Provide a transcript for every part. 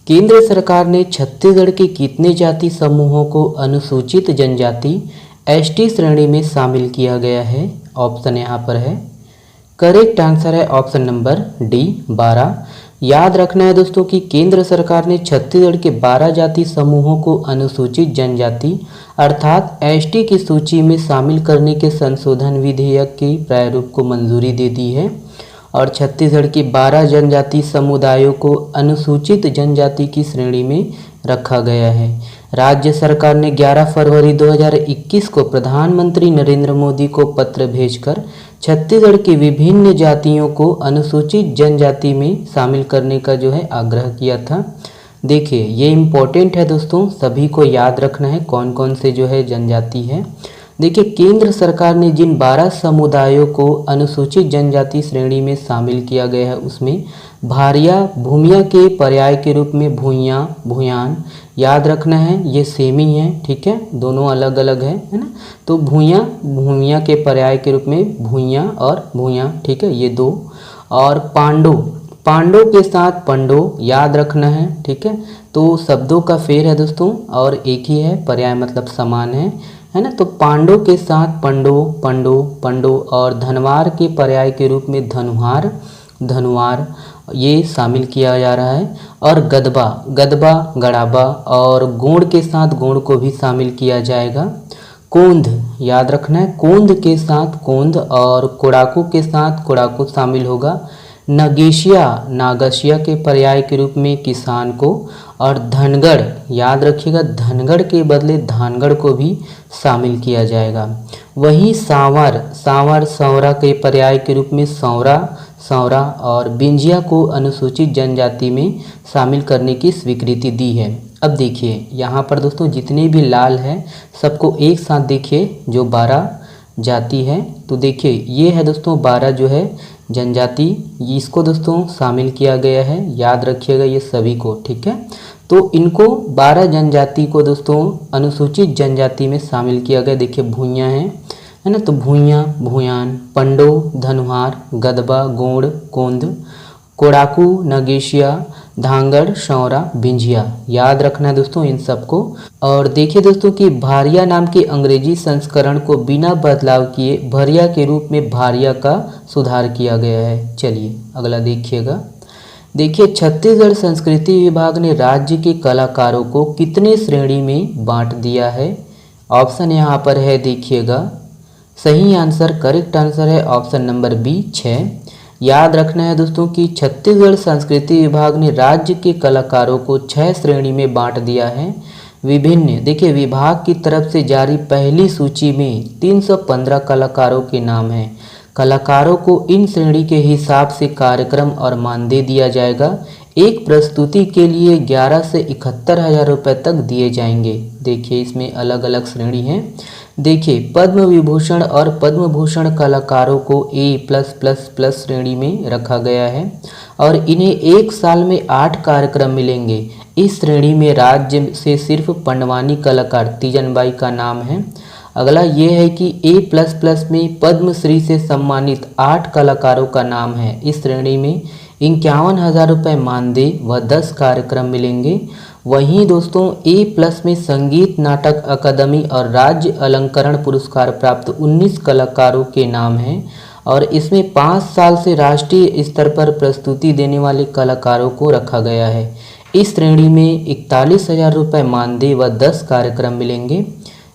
केंद्र सरकार ने छत्तीसगढ़ के कितने जाति समूहों को अनुसूचित जनजाति एसटी श्रेणी में शामिल किया गया है? ऑप्शन यहाँ पर है। करेक्ट आंसर है ऑप्शन नंबर डी 12। याद रखना है दोस्तों कि केंद्र सरकार ने छत्तीसगढ़ के 12 जाति समूहों को अनुसूचित जनजाति अर्थात एसटी की सूची में शामिल करने के संशोधन विधेयक के प्रारूप को मंजूरी दे दी है और छत्तीसगढ़ के 12 जनजाति समुदायों को अनुसूचित जनजाति की श्रेणी में रखा गया है। राज्य सरकार ने 11 फरवरी 2021 को प्रधानमंत्री नरेंद्र मोदी को पत्र भेजकर छत्तीसगढ़ की विभिन्न जातियों को अनुसूचित जनजाति में शामिल करने का जो है आग्रह किया था। देखिए ये इम्पोर्टेंट है दोस्तों, सभी को याद रखना है कौन कौन से जो है जनजाति है। देखिए केंद्र सरकार ने जिन 12 समुदायों को अनुसूचित जनजाति श्रेणी में शामिल किया गया है उसमें भारिया भूमिया के पर्याय के रूप में भूइयाँ भूयान याद रखना है, ये सेम ही है, ठीक है, दोनों अलग अलग है ना। तो भूइयाँ भूमिया के पर्याय के रूप में भूइयाँ और भूयाँ, ठीक है, ये दो। और पांडो पांडो के साथ पंडो याद रखना है, ठीक है। तो शब्दों का फेर है दोस्तों और एक ही है, पर्याय मतलब समान है ना। तो पांडो के साथ पंडो पंडो पंडो और धनवार के पर्याय के रूप में धनुहार धनुवार ये शामिल किया जा रहा है। और गदबा गदबा गड़ाबा और गोंड के साथ गोंड को भी शामिल किया जाएगा। कोंध याद रखना है, कोंध के साथ कोंध और कोड़ाकू के साथ कोड़ाकू शामिल होगा। नगेशिया नागशिया के पर्याय के रूप में किसान को और धनगढ़ याद रखिएगा, धनगढ़ के बदले धानगढ़ को भी शामिल किया जाएगा। वहीं सांवर सांवर सौरा के पर्याय के रूप में सौरा सौरा और बिंजिया को अनुसूचित जनजाति में शामिल करने की स्वीकृति दी है। अब देखिए यहाँ पर दोस्तों जितने भी लाल हैं सबको एक साथ देखिए जो 12 जाति है। तो देखिए ये है दोस्तों 12 जो है जनजाति, इसको दोस्तों शामिल किया गया है, याद रखिएगा ये सभी को, ठीक है। तो इनको 12 जनजाति को दोस्तों अनुसूचित जनजाति में शामिल किया गया। देखिए भूइयाँ है ना, तो भूइयाँ भूयान पंडो धनुहार गदबा गोंड कोंद कोड़ाकू नगेशिया धांगड़ शौरा बिंजिया याद रखना है दोस्तों इन सबको। और देखिए दोस्तों कि भारिया नाम के अंग्रेजी संस्करण को बिना बदलाव किए भरिया के रूप में भारिया का सुधार किया गया है। चलिए अगला देखिएगा। देखिए छत्तीसगढ़ संस्कृति विभाग ने राज्य के कलाकारों को कितने श्रेणी में बांट दिया है? ऑप्शन यहाँ पर है, देखिएगा सही आंसर करेक्ट आंसर है ऑप्शन नंबर बी 6। याद रखना है दोस्तों कि छत्तीसगढ़ संस्कृति विभाग ने राज्य के कलाकारों को 6 श्रेणी में बांट दिया है। विभिन्न देखिए विभाग की तरफ से जारी पहली सूची में 315 कलाकारों के नाम हैं। कलाकारों को इन श्रेणी के हिसाब से कार्यक्रम और मानदेय दिया जाएगा। एक प्रस्तुति के लिए 11 से 71 हज़ार रुपये तक दिए जाएंगे। देखिए इसमें अलग अलग श्रेणी हैं। देखिए पद्म विभूषण और पद्म भूषण कलाकारों को A+++ श्रेणी में रखा गया है और इन्हें एक साल में 8 कार्यक्रम मिलेंगे। इस श्रेणी में राज्य से सिर्फ पंडवानी कलाकार तीजनबाई का नाम है। अगला ये है कि A++ में पद्मश्री से सम्मानित 8 कलाकारों का नाम है। इस श्रेणी में 51 हज़ार रुपये मानदेय व 10 कार्यक्रम मिलेंगे। वहीं दोस्तों A+ में संगीत नाटक अकादमी और राज्य अलंकरण पुरस्कार प्राप्त 19 कलाकारों के नाम हैं और इसमें 5 साल से राष्ट्रीय स्तर पर प्रस्तुति देने वाले कलाकारों को रखा गया है। इस श्रेणी में 41 हज़ार रुपये मानदेय व 10 कार्यक्रम मिलेंगे।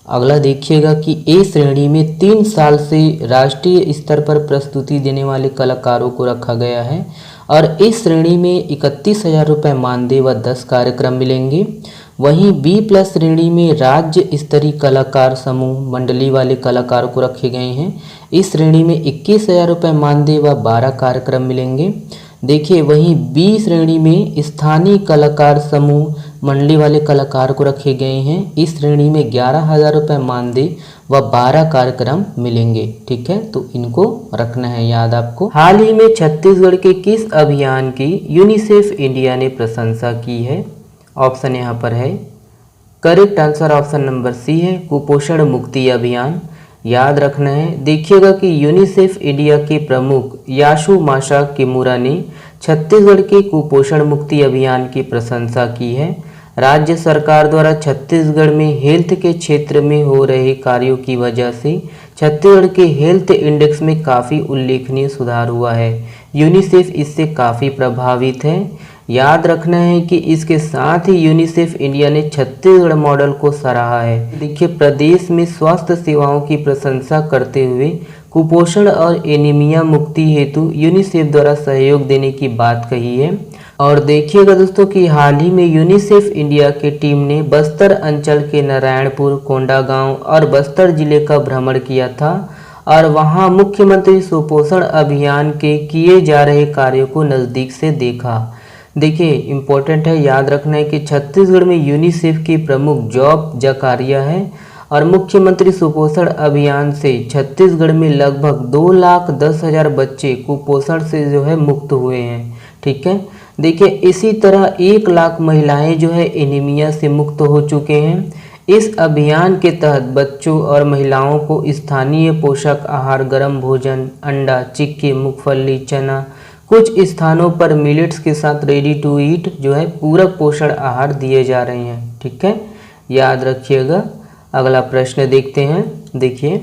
अगला देखिएगा कि A श्रेणी में 3 साल से राष्ट्रीय स्तर पर प्रस्तुति देने वाले कलाकारों को रखा गया है और इस श्रेणी में 31 हज़ार रुपये मानदेय व 10 कार्यक्रम मिलेंगे। वहीं B+ श्रेणी में राज्य स्तरीय कलाकार समूह मंडली वाले कलाकारों को रखे गए हैं। इस श्रेणी में 21 हज़ार रुपये मानदेय व 12 कार्यक्रम मिलेंगे। देखिए वहीं B श्रेणी में स्थानीय कलाकार समूह मंडली वाले कलाकार को रखे गए हैं। इस श्रेणी में 11 हज़ार रुपये मानदेय व 12 कार्यक्रम मिलेंगे, ठीक है। तो इनको रखना है याद आपको। हाल ही में छत्तीसगढ़ के किस अभियान की यूनिसेफ इंडिया ने प्रशंसा की है? ऑप्शन यहाँ पर है, correct answer option number C है, कुपोषण मुक्ति अभियान। याद रखना है, देखिएगा कि यूनिसेफ इंडिया के प्रमुख याशु माशा किमुरा ने छत्तीसगढ़ के कुपोषण मुक्ति अभियान की प्रशंसा की है। राज्य सरकार द्वारा छत्तीसगढ़ में हेल्थ के क्षेत्र में हो रहे कार्यों की वजह से छत्तीसगढ़ के हेल्थ इंडेक्स में काफ़ी उल्लेखनीय सुधार हुआ है। यूनिसेफ इससे काफ़ी प्रभावित है। याद रखना है कि इसके साथ ही यूनिसेफ इंडिया ने छत्तीसगढ़ मॉडल को सराहा है। देखिए, प्रदेश में स्वास्थ्य सेवाओं की प्रशंसा करते हुए कुपोषण और एनीमिया मुक्ति हेतु यूनिसेफ द्वारा सहयोग देने की बात कही है। और देखिएगा दोस्तों कि हाल ही में यूनिसेफ इंडिया की टीम ने बस्तर अंचल के नारायणपुर, कोंडागांव और बस्तर जिले का भ्रमण किया था और वहां मुख्यमंत्री सुपोषण अभियान के किए जा रहे कार्यों को नज़दीक से देखा। देखिए, इम्पोर्टेंट है, याद रखना है कि छत्तीसगढ़ में यूनिसेफ की प्रमुख जॉब जकारिया है और मुख्यमंत्री सुपोषण अभियान से छत्तीसगढ़ में लगभग 2,10,000 बच्चे कुपोषण से जो है मुक्त हुए हैं। ठीक है, देखिए इसी तरह 1 लाख महिलाएं जो है एनीमिया से मुक्त हो चुके हैं। इस अभियान के तहत बच्चों और महिलाओं को स्थानीय पोषक आहार, गर्म भोजन, अंडा, चिक्की, मूंगफली, चना, कुछ स्थानों पर मिलेट्स के साथ रेडी टू ईट जो है पूरक पोषण आहार दिए जा रहे हैं। ठीक है, याद रखिएगा। अगला प्रश्न देखते हैं। देखिए,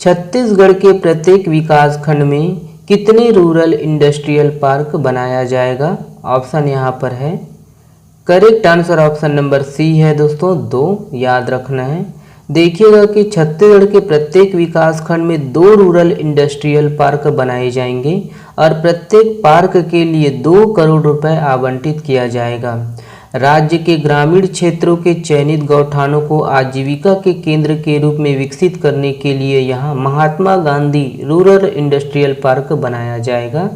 छत्तीसगढ़ के प्रत्येक विकास खंड में कितने रूरल इंडस्ट्रियल पार्क बनाया जाएगा? ऑप्शन यहाँ पर है। Correct answer option number C है दोस्तों, 2। याद रखना है। देखिएगा कि छत्तीसगढ़ के प्रत्येक विकास खंड में 2 रूरल इंडस्ट्रियल पार्क बनाए जाएंगे और प्रत्येक पार्क के लिए 2 करोड़ रुपए आवंटित किया जाएगा। राज्य के ग्रामीण क्षेत्रों के चयनित गौठानों को आजीविका के केंद्र के रूप में विकसित करने के लिए यहाँ Mahatma Gandhi rural industrial park बनाया जाएगा।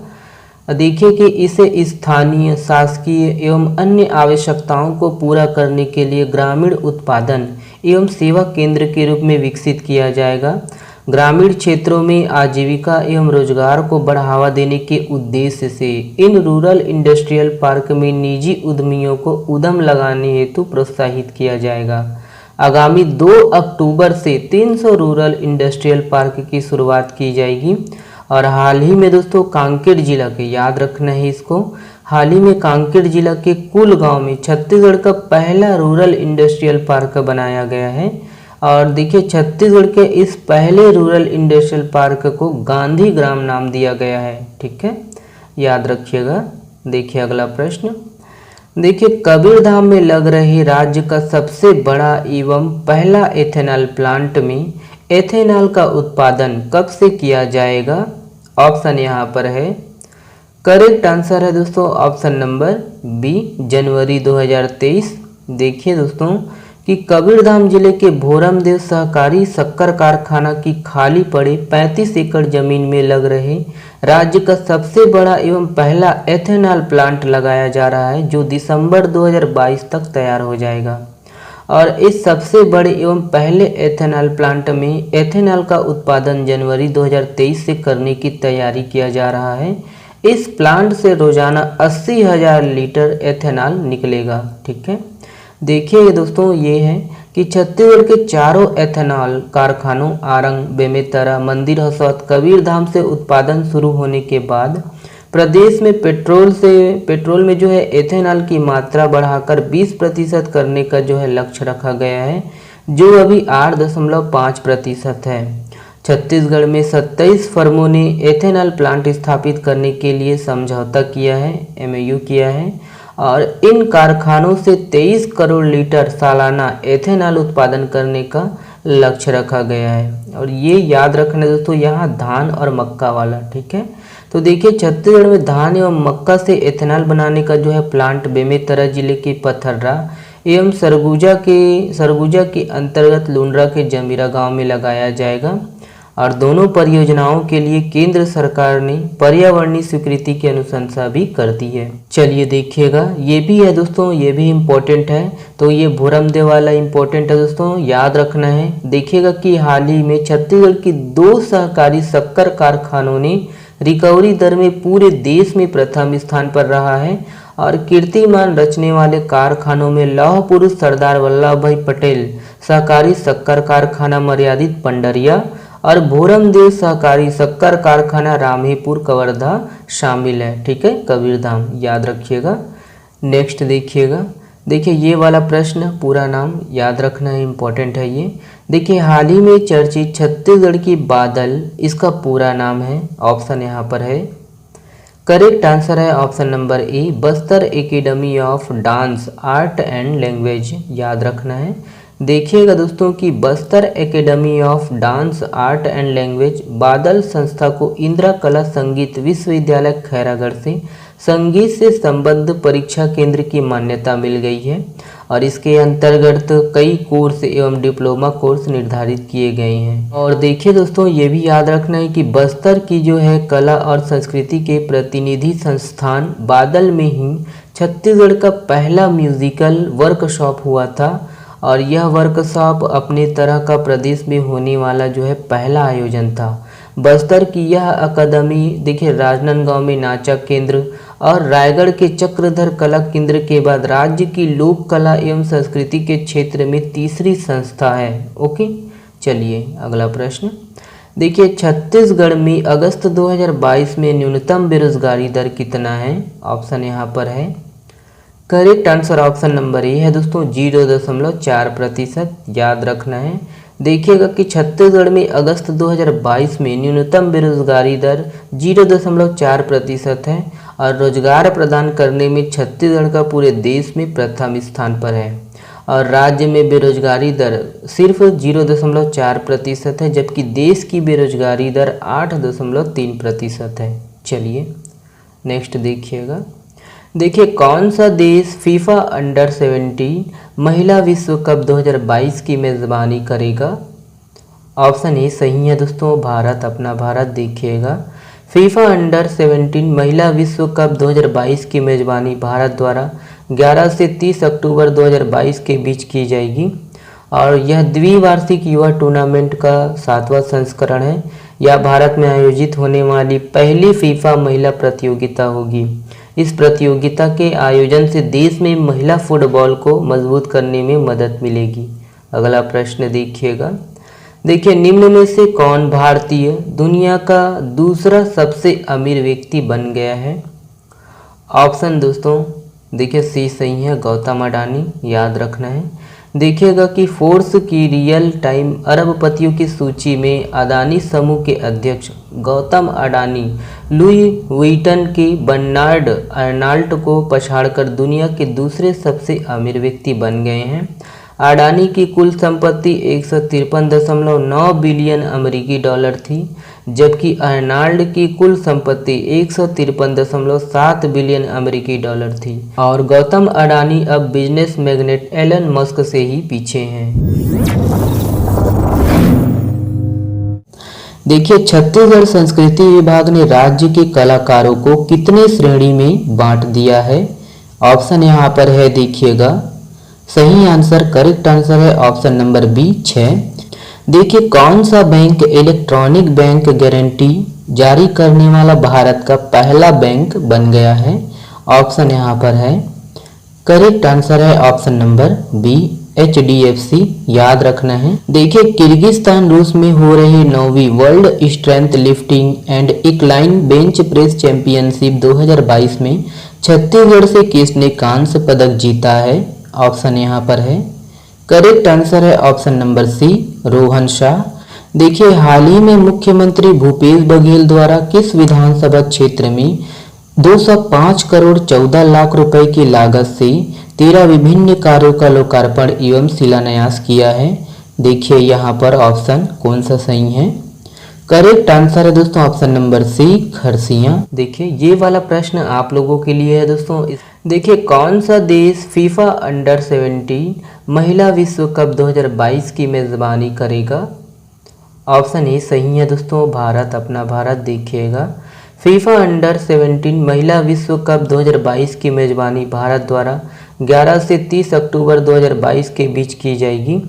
देखिए कि इसे स्थानीय, शासकीय एवं अन्य आवश्यकताओं को पूरा करने के लिए ग्रामीण उत्पादन एवं सेवा केंद्र के रूप में विकसित किया जाएगा। ग्रामीण क्षेत्रों में आजीविका एवं रोजगार को बढ़ावा देने के उद्देश्य से इन रूरल इंडस्ट्रियल पार्क में निजी उद्यमियों को उद्यम लगाने हेतु प्रोत्साहित किया जाएगा। आगामी 2 अक्टूबर से 300 रूरल इंडस्ट्रियल पार्क की शुरुआत की जाएगी। और हाल ही में दोस्तों कांकेर जिला के, याद रखना है इसको, हाल ही में कांकेर जिला के कुल गांव में छत्तीसगढ़ का पहला रूरल इंडस्ट्रियल पार्क बनाया गया है। और देखिए, छत्तीसगढ़ के इस पहले रूरल इंडस्ट्रियल पार्क को गांधी ग्राम नाम दिया गया है। ठीक है, याद रखिएगा। देखिए अगला प्रश्न। देखिए, कबीरधाम में लग रहे राज्य का सबसे बड़ा एवं पहला एथेनॉल प्लांट में एथेनॉल का उत्पादन कब से किया जाएगा? ऑप्शन यहाँ पर है। करेक्ट आंसर है दोस्तों ऑप्शन नंबर बी, जनवरी 2023। देखिए दोस्तों कि कबीरधाम जिले के भोरमदेव सहकारी शक्कर कारखाना की खाली पड़े 35 एकड़ जमीन में लग रहे राज्य का सबसे बड़ा एवं पहला एथेनॉल प्लांट लगाया जा रहा है, जो दिसंबर 2022 तक तैयार हो जाएगा। और इस सबसे बड़े एवं पहले एथेनॉल प्लांट में एथेनॉल का उत्पादन जनवरी 2023 से करने की तैयारी किया जा रहा है। इस प्लांट से रोजाना 80,000 लीटर एथेनॉल निकलेगा। ठीक है, देखिए दोस्तों ये है कि छत्तीसगढ़ के चारों एथेनॉल कारखानों आरंग, बेमेतरा, मंदिर हसौद, कबीरधाम से उत्पादन शुरू होने के बाद प्रदेश में पेट्रोल में जो है एथेनॉल की मात्रा बढ़ाकर 20% करने का जो है लक्ष्य रखा गया है, जो अभी 8.5% है। छत्तीसगढ़ में 27 फर्मों ने एथेनॉल प्लांट स्थापित करने के लिए समझौता किया है, MOU किया है। और इन कारखानों से 23 करोड़ लीटर सालाना एथेनॉल उत्पादन करने का लक्ष्य रखा गया है। और ये याद रखना दोस्तों, यहाँ धान और मक्का वाला। ठीक है, तो देखिए छत्तीसगढ़ में धान एवं मक्का से एथेनॉल बनाने का जो है प्लांट बेमेतरा जिले के पथर्रा एवं सरगुजा के अंतर्गत लुंड्रा के जमीरा गांव में लगाया जाएगा। और दोनों परियोजनाओं के लिए केंद्र सरकार ने पर्यावरणीय स्वीकृति की अनुशंसा भी कर दी है। चलिए देखिएगा, ये भी है दोस्तों, ये भी इम्पोर्टेंट है। तो ये भोरमदेव वाला इम्पोर्टेंट है दोस्तों, याद रखना है। देखिएगा कि हाल ही में छत्तीसगढ़ की 2 सहकारी शक्कर कारखानों ने रिकवरी दर में पूरे देश में प्रथम स्थान पर रहा है। और कीर्तिमान रचने वाले कारखानों में लौह पुरुष सरदार वल्लभ भाई पटेल सहकारी शक्कर कारखाना मर्यादित पंडरिया और भोरमदेव सहकारी शक्कर कारखाना रामेपुर कवर्धा शामिल है। ठीक है, कबीरधाम याद रखिएगा। नेक्स्ट देखिएगा, देखिए ये वाला प्रश्न पूरा नाम याद रखना है, इम्पोर्टेंट है ये। देखिए हाल ही में चर्चित छत्तीसगढ़ की बादल, इसका पूरा नाम है, ऑप्शन यहाँ पर है। करेक्ट आंसर है option number A, Bastar academy of dance art and language, याद रखना है। देखिएगा दोस्तों कि Bastar academy of dance art and language बादल संस्था को इंदिरा कला संगीत विश्वविद्यालय खैरागढ़ से संगीत से संबद्ध परीक्षा केंद्र की मान्यता मिल गई है और इसके अंतर्गत कई कोर्स एवं डिप्लोमा कोर्स निर्धारित किए गए हैं। और देखिए दोस्तों ये भी याद रखना है कि बस्तर की जो है कला और संस्कृति के प्रतिनिधि संस्थान बादल में ही छत्तीसगढ़ का पहला म्यूजिकल वर्कशॉप हुआ था और यह वर्कशॉप अपने तरह का प्रदेश में होने वाला जो है पहला आयोजन था। बस्तर की यह अकादमी देखिए राजनांदगांव में नाचक केंद्र और रायगढ़ के चक्रधर कला केंद्र के बाद राज्य की लोक कला एवं संस्कृति के क्षेत्र में तीसरी संस्था है। ओके, चलिए अगला प्रश्न देखिए, छत्तीसगढ़ में अगस्त 2022 में न्यूनतम बेरोजगारी दर कितना है? ऑप्शन यहाँ पर है। Correct answer option number A है दोस्तों, 0.4%, याद रखना है। देखिएगा कि छत्तीसगढ़ में अगस्त 2022 में न्यूनतम बेरोजगारी दर 0.4% है और रोजगार प्रदान करने में छत्तीसगढ़ का पूरे देश में प्रथम स्थान पर है और राज्य में बेरोजगारी दर सिर्फ 0.4% है, जबकि देश की बेरोजगारी दर 8.3% है। चलिए नेक्स्ट देखिएगा, देखिए कौन सा देश फीफा अंडर 17 महिला विश्व कप 2022 की मेज़बानी करेगा? ऑप्शन ए सही है दोस्तों, भारत, अपना भारत। देखिएगा फीफा अंडर 17 महिला विश्व कप 2022 की मेज़बानी भारत द्वारा 11 से 30 अक्टूबर 2022 के बीच की जाएगी और यह द्विवार्षिक युवा टूर्नामेंट का 7वां संस्करण है। यह भारत में आयोजित होने वाली पहली फीफा महिला प्रतियोगिता होगी। इस प्रतियोगिता के आयोजन से देश में महिला फुटबॉल को मजबूत करने में मदद मिलेगी। अगला प्रश्न देखिएगा, देखिए निम्न में से कौन भारतीय दुनिया का दूसरा सबसे अमीर व्यक्ति बन गया है? ऑप्शन दोस्तों देखिए सी सही है, गौतम अडानी, याद रखना है। देखिएगा कि फोर्ब्स की रियल टाइम अरबपतियों की सूची में अडानी समूह के अध्यक्ष गौतम अडानी लुई विटन के बर्नार्ड अर्नाल्ट को पछाड़कर दुनिया के दूसरे सबसे अमीर व्यक्ति बन गए हैं। अडानी की कुल संपत्ति 153.9 बिलियन अमेरिकी डॉलर थी, जबकि अर्नाल्ड की कुल संपत्ति 153.7 बिलियन अमेरिकी डॉलर थी और गौतम अडानी अब बिजनेस मैग्नेट एलन मस्क से ही पीछे हैं। देखिए छत्तीसगढ़ संस्कृति विभाग ने राज्य के कलाकारों को कितने श्रेणी में बांट दिया है? ऑप्शन यहाँ पर है, देखिएगा सही आंसर, करेक्ट आंसर है ऑप्शन नंबर बी 6। देखिए कौन सा बैंक इलेक्ट्रॉनिक बैंक गारंटी जारी करने वाला भारत का पहला बैंक बन गया है? ऑप्शन यहाँ पर है, करेक्ट आंसर है ऑप्शन नंबर बी HDFC, याद रखना है। देखिए किर्गिस्तान रूस में हो रही 9वीं world strength lifting and incline bench press championship 2022 में छत्तीसगढ़ से किसने कांस्य पदक जीता है? ऑप्शन यहाँ पर है, करेक्ट आंसर है option number C Rohan Shah. देखिए हाल ही में मुख्यमंत्री भूपेश बघेल द्वारा किस विधानसभा क्षेत्र में 205 करोड़ 14 लाख रुपए की लागत से 13 विभिन्न कार्यों का लोकार्पण एवं शिलान्यास किया है? देखिए यहाँ पर ऑप्शन कौन सा सही है? करेक्ट आंसर है दोस्तों ऑप्शन नंबर सी खरसियां। देखिए ये वाला प्रश्न आप लोगों के लिए है दोस्तों। देखिए कौन सा देश फीफा अंडर 17 महिला विश्व कप 2022 की मेज़बानी करेगा? ऑप्शन ए सही है दोस्तों, भारत, अपना भारत। देखिएगा फीफा अंडर 17 महिला विश्व कप 2022 की मेज़बानी भारत द्वारा 11 से 30 अक्टूबर 2022 के बीच की जाएगी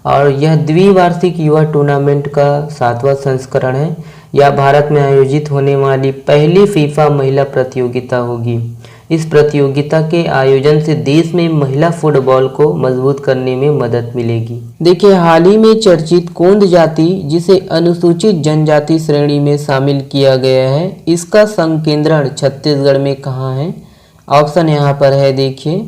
और यह द्विवार्षिक युवा टूर्नामेंट का 7वां संस्करण है। यह भारत में आयोजित होने वाली पहली फीफा महिला प्रतियोगिता होगी। इस प्रतियोगिता के आयोजन से देश में महिला फुटबॉल को मजबूत करने में मदद मिलेगी। देखिए, हाल ही में चर्चित कोंद जाति, जिसे अनुसूचित जनजाति श्रेणी में शामिल किया गया है, इसका संकेंद्रण छत्तीसगढ़ में कहाँ है? ऑप्शन यहाँ पर है, देखिए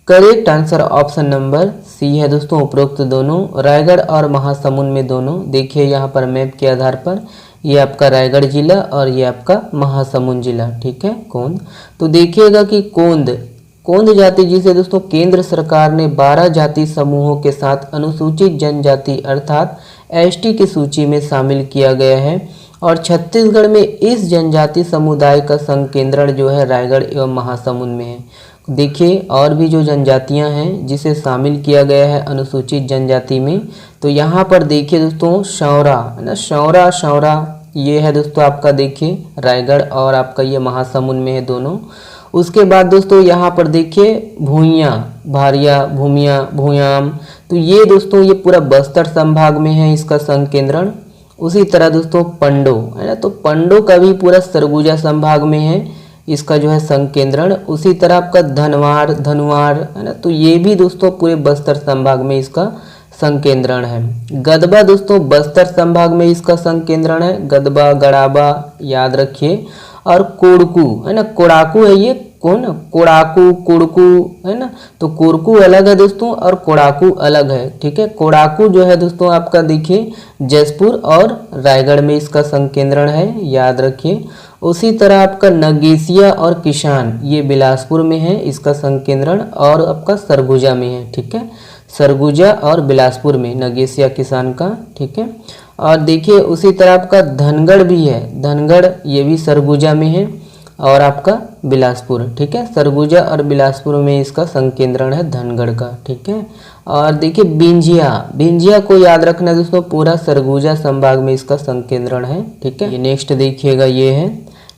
correct answer option number C है दोस्तों, उपरोक्त दोनों, रायगढ़ और महासमुंद में दोनों। देखिए यहाँ पर मैप के आधार पर ये आपका रायगढ़ जिला और ये आपका महासमुंद जिला, ठीक है, कोंद। तो देखिएगा कि कोंद जाति, जिसे दोस्तों केंद्र सरकार ने 12 जाति समूहों के साथ अनुसूचित जनजाति अर्थात एसटी की सूची में शामिल किया गया है और छत्तीसगढ़ में इस जनजाति समुदाय का संकेंद्रण जो है रायगढ़ एवं महासमुंद में है। देखिए और भी जो जनजातियां हैं जिसे शामिल किया गया है अनुसूचित जनजाति में, तो यहाँ पर देखिए दोस्तों शौरा है ना, शौरा ये है दोस्तों आपका, देखिए रायगढ़ और आपका ये महासमुंद में है दोनों। उसके बाद दोस्तों यहाँ पर देखिए भूइयाँ, भारिया, भूमिया, भूयाम, तो ये दोस्तों ये पूरा बस्तर संभाग में है इसका संकेंद्रण। उसी तरह दोस्तों पंडो है ना, तो पंडो का भी पूरा सरगुजा संभाग में है इसका जो है संकेंद्रण। उसी तरह आपका धनवार है ना, तो ये भी दोस्तों पूरे बस्तर संभाग में इसका संकेंद्रण है। गदबा दोस्तों बस्तर संभाग में इसका संकेंद्रण है, गदबा, गड़ाबा याद रखिए। और कोड़कू है ना, कोड़ाकू है ये, कौन, कोड़ाकू, कुड़कू है ना, तो कोड़कू अलग है दोस्तों और कोड़ाकू अलग है, ठीक है। कोड़ाकू जो है दोस्तों आपका देखिए जसपुर और रायगढ़ में इसका संकेंद्रण है, याद रखिए। उसी तरह आपका नगेसिया और किसान ये बिलासपुर में है इसका संकेंद्रण और आपका सरगुजा में है, ठीक है, सरगुजा और बिलासपुर में नगेसिया किसान का, ठीक है। और देखिए उसी तरह आपका धनगढ़ भी है, धनगढ़ ये भी सरगुजा में है और आपका बिलासपुर, ठीक है, सरगुजा और बिलासपुर में इसका संकेंद्रण है धनगढ़ का, ठीक है। और देखिए बिंजिया को याद रखना दोस्तों, पूरा सरगुजा संभाग में इसका संकेंद्रण है, ठीक है। ये नेक्स्ट देखिएगा, ये है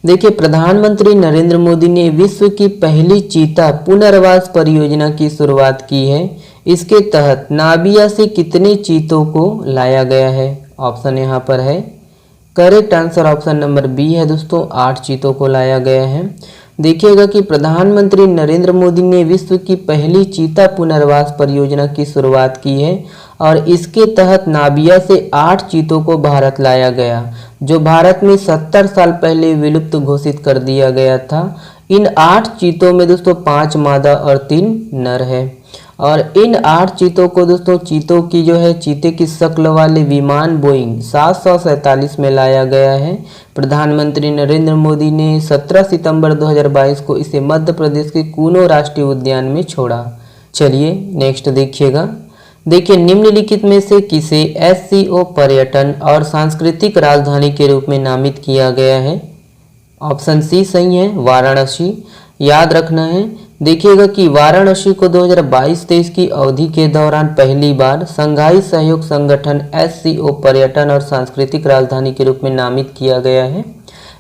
देखिए प्रधानमंत्री नरेंद्र मोदी ने विश्व की पहली चीता पुनर्वास परियोजना की शुरुआत की है। इसके तहत नाबिया से कितने चीतों को लाया गया है? ऑप्शन यहाँ पर है, correct answer option number B है दोस्तों, 8 चीतों को लाया गया है। देखिएगा कि प्रधानमंत्री नरेंद्र मोदी ने विश्व की पहली चीता पुनर्वास परियोजना की शुरुआत की है और इसके तहत नाबिया से 8 चीतों को भारत लाया गया, जो भारत में 70 साल पहले विलुप्त घोषित कर दिया गया था। इन 8 चीतों में दोस्तों 5 मादा और 3 नर है और इन 8 चीतों को दोस्तों, चीतों की जो है चीते की शक्ल वाले विमान बोइंग 747 में लाया गया है। प्रधानमंत्री नरेंद्र मोदी ने 17 सितंबर 2022 को इसे मध्य प्रदेश के कूनो राष्ट्रीय उद्यान में छोड़ा। चलिए नेक्स्ट देखिएगा। देखिए निम्नलिखित में से किसे SCO पर्यटन और सांस्कृतिक राजधानी के रूप में नामित किया गया है? ऑप्शन सी सही है, वाराणसी, याद रखना है। देखिएगा कि वाराणसी को 2022-23 की अवधि के दौरान पहली बार संघाई सहयोग संगठन SCO पर्यटन और सांस्कृतिक राजधानी के रूप में नामित किया गया है।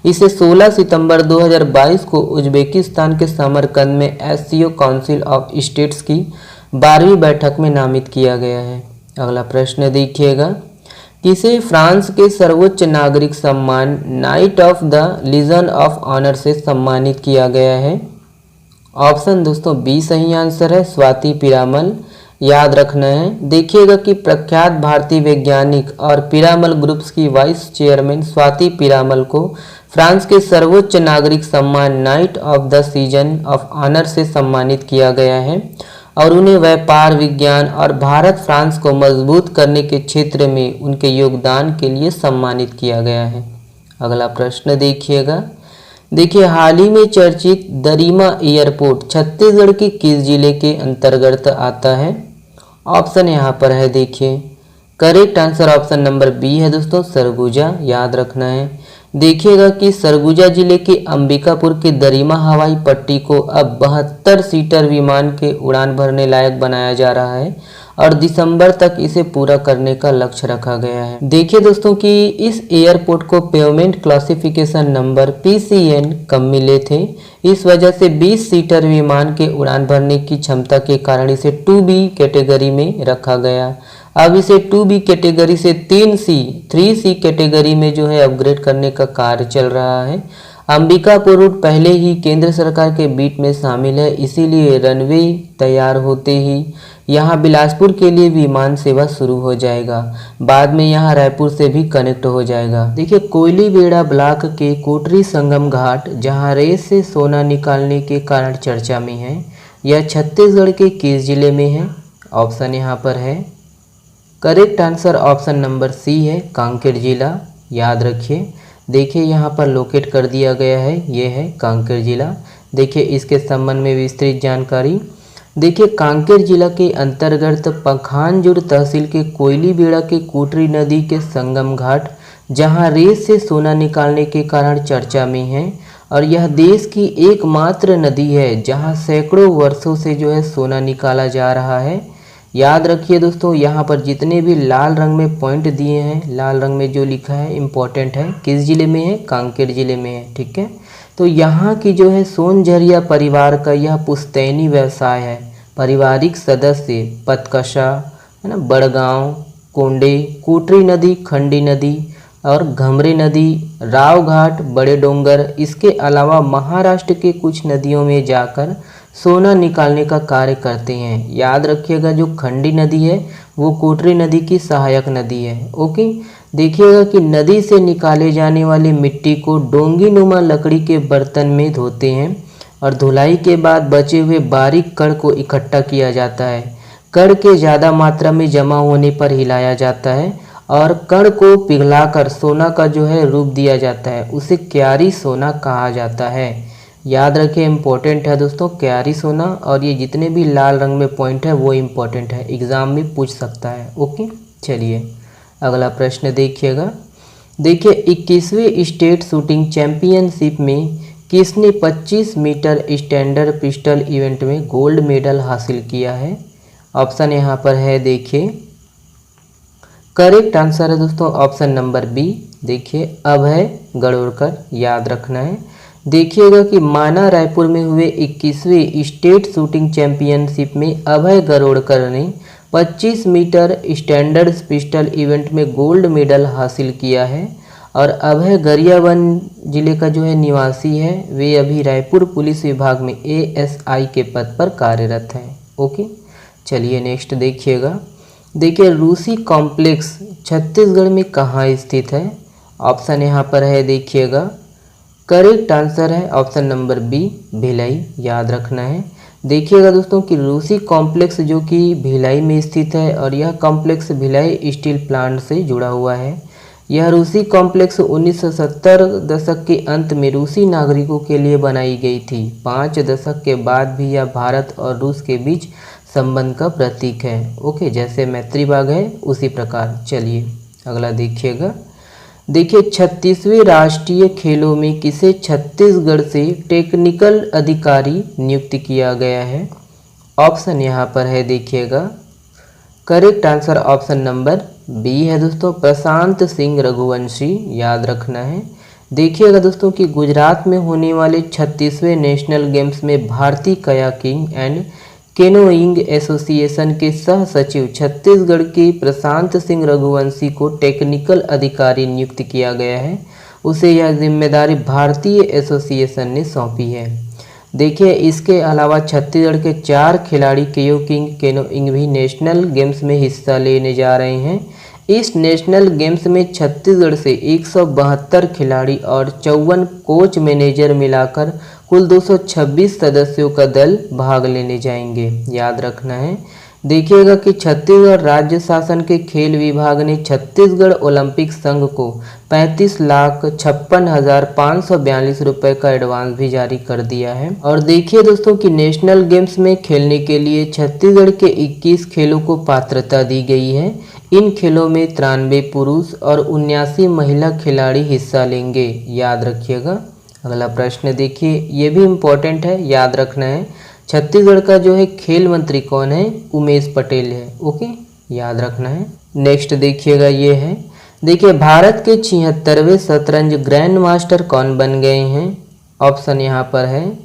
इसे 16 सितंबर 2022 को उज्बेकिस्तान के समरकंद में SCO काउंसिल ऑफ स्टेट्स की 12वीं बैठक में नामित किया गया है। अगला प्रश्न देखिएगा, किसे फ्रांस के सर्वोच्च नागरिक सम्मान knight of the legion of honour से सम्मानित किया गया है? ऑप्शन दोस्तों बी सही आंसर है, स्वाति पिरामल, याद रखना है। देखिएगा कि प्रख्यात भारतीय वैज्ञानिक और पिरामल ग्रुप्स की वाइस चेयरमैन स्वाति पिरामल को फ्रांस के सर्वोच्च नागरिक सम्मान knight of the season of honour से सम्मानित किया गया है और उन्हें व्यापार, विज्ञान और भारत फ्रांस को मजबूत करने के क्षेत्र में उनके योगदान के लिए सम्मानित किया गया है। अगला प्रश्न देखिएगा। देखिए हाल ही में चर्चित दरिमा एयरपोर्ट छत्तीसगढ़ के किस जिले के अंतर्गत आता है? ऑप्शन यहाँ पर है, देखिए correct answer option number B है दोस्तों, सरगुजा, याद रखना है। देखिएगा कि सरगुजा जिले के अंबिकापुर के दरिमा हवाई पट्टी को अब 72 सीटर विमान के उड़ान भरने लायक बनाया जा रहा है और दिसंबर तक इसे पूरा करने का लक्ष्य रखा गया है। देखिए दोस्तों कि इस एयरपोर्ट को पेवमेंट क्लासिफिकेशन नंबर PCN कम मिले थे, इस वजह से 20 सीटर विमान के उड़ान भरने की क्षमता के कारण इसे 2B कैटेगरी में रखा गया। अब इसे 2B कैटेगरी से 3C कैटेगरी में जो है अपग्रेड करने का कार्य चल रहा है अंबिकापुर रूट पहले ही केंद्र सरकार के बीट में शामिल है, इसीलिए रनवे तैयार होते ही यहाँ बिलासपुर के लिए विमान सेवा शुरू हो जाएगा। बाद में यहाँ रायपुर से भी कनेक्ट हो जाएगा। देखिए कोयलीबेड़ा ब्लॉक के कोटरी संगम घाट जहाँ रेत से सोना निकालने के कारण चर्चा में है, यह छत्तीसगढ़ के किस जिले में है? ऑप्शन यहाँ पर है, correct answer option number C है, कांकेर जिला। याद रखिए। देखिए यहाँ पर लोकेट कर दिया गया है, ये है कांकेर जिला। देखिए इसके संबंध में विस्तृत जानकारी। देखिए कांकेर जिला के अंतर्गत पखानजोड़ तहसील के कोयलीबेड़ा के कोटरी नदी के संगम घाट जहां रेत से सोना निकालने के कारण चर्चा में है, और यह देश की एकमात्र नदी है जहां सैकड़ों वर्षों से जो है सोना निकाला जा रहा है। याद रखिए दोस्तों, यहाँ पर जितने भी लाल रंग में पॉइंट दिए हैं, लाल रंग में जो लिखा है इम्पोर्टेंट है, किस जिले में है? कांकेर जिले में है। ठीक है, तो यहाँ की जो है सोनझरिया परिवार का यह पुश्तैनी व्यवसाय है। पारिवारिक सदस्य पतकशा है ना, बड़गांव, कोंडे, कोटरी नदी, खंडी नदी और घमरे नदी, राव घाट, बड़े डोंगर, इसके अलावा महाराष्ट्र के कुछ नदियों में जाकर सोना निकालने का कार्य करते हैं। याद रखिएगा, जो खंडी नदी है वो कोटरी नदी की सहायक नदी है। ओके, देखिएगा कि नदी से निकाले जाने वाली मिट्टी को डोंगी नुमा लकड़ी के बर्तन में धोते हैं और धुलाई के बाद बचे हुए बारीक कण को इकट्ठा किया जाता है। कण के ज़्यादा मात्रा में जमा होने पर हिलाया जाता है और कण को पिघलाकर सोना का जो है रूप दिया जाता है, उसे क्यारी सोना कहा जाता है। याद रखें, इम्पोर्टेंट है दोस्तों क्यारी सोना, और ये जितने भी लाल रंग में पॉइंट है वो इम्पोर्टेंट है, एग्जाम में पूछ सकता है। ओके, चलिए अगला प्रश्न देखिएगा। देखिए 21वीं स्टेट शूटिंग चैंपियनशिप में किसने 25 मीटर स्टैंडर्ड पिस्टल इवेंट में गोल्ड मेडल हासिल किया है? ऑप्शन यहाँ पर है, देखिए करेक्ट आंसर है दोस्तों ऑप्शन नंबर बी। देखिए अभय गणोरकर, याद रखना है। देखिएगा कि माना रायपुर में हुए 21वीं स्टेट शूटिंग चैंपियनशिप में अभय गणोरकर ने 25 मीटर स्टैंडर्ड पिस्टल इवेंट में गोल्ड मेडल हासिल किया है, और अभय गरियाबंद जिले का जो है निवासी है। वे अभी रायपुर पुलिस विभाग में ASI के पद पर कार्यरत हैं। ओके, चलिए नेक्स्ट देखिएगा। देखिए रूसी कॉम्प्लेक्स छत्तीसगढ़ में कहाँ स्थित है? ऑप्शन यहाँ पर है, देखिएगा करेक्ट आंसर है ऑप्शन नंबर बी, भिलाई। याद रखना है। देखिएगा दोस्तों कि रूसी कॉम्प्लेक्स जो कि भिलाई में स्थित है, और यह कॉम्प्लेक्स भिलाई स्टील प्लांट से जुड़ा हुआ है। यह रूसी कॉम्प्लेक्स 1970 दशक के अंत में रूसी नागरिकों के लिए बनाई गई थी। 5 दशक के बाद भी यह भारत और रूस के बीच संबंध का प्रतीक है। ओके, जैसे मैत्री बाग है उसी प्रकार। चलिए अगला देखिएगा। देखिए 36वें राष्ट्रीय खेलों में किसे छत्तीसगढ़ से टेक्निकल अधिकारी नियुक्त किया गया है? ऑप्शन यहाँ पर है, देखिएगा correct answer option number B है दोस्तों, प्रशांत सिंह रघुवंशी। याद रखना है। देखिएगा दोस्तों कि गुजरात में होने वाले 36वें नेशनल गेम्स में भारतीय कयाकिंग एंड केनोइंग एसोसिएशन के सह सचिव छत्तीसगढ़ के प्रशांत सिंह रघुवंशी को टेक्निकल अधिकारी नियुक्त किया गया है। उसे यह जिम्मेदारी भारतीय एसोसिएशन ने सौंपी है। देखिए इसके अलावा छत्तीसगढ़ के 4 खिलाड़ी केनोइंग भी नेशनल गेम्स में हिस्सा लेने जा रहे हैं। इस नेशनल गेम्स में छत्तीसगढ़ से 172 खिलाड़ी और 54 कोच मैनेजर मिलाकर कुल 226 सदस्यों का दल भाग लेने जाएंगे। याद रखना है। देखिएगा कि छत्तीसगढ़ राज्य शासन के खेल विभाग ने छत्तीसगढ़ ओलंपिक संघ को 35,56,542 रुपये का एडवांस भी जारी कर दिया है। और देखिए दोस्तों कि नेशनल गेम्स में खेलने के लिए छत्तीसगढ़ के 21 खेलों को पात्रता दी गई है। इन खेलों में 93 पुरुष और 79 महिला खिलाड़ी हिस्सा लेंगे। याद रखिएगा। अगला प्रश्न देखिए, ये भी इम्पोर्टेंट है, याद रखना है। छत्तीसगढ़ का जो है खेल मंत्री कौन है? उमेश पटेल है। ओके, याद रखना है। नेक्स्ट देखिएगा, ये है। देखिए भारत के 76वें शतरंज ग्रैंड मास्टर कौन बन गए हैं? ऑप्शन यहाँ पर है,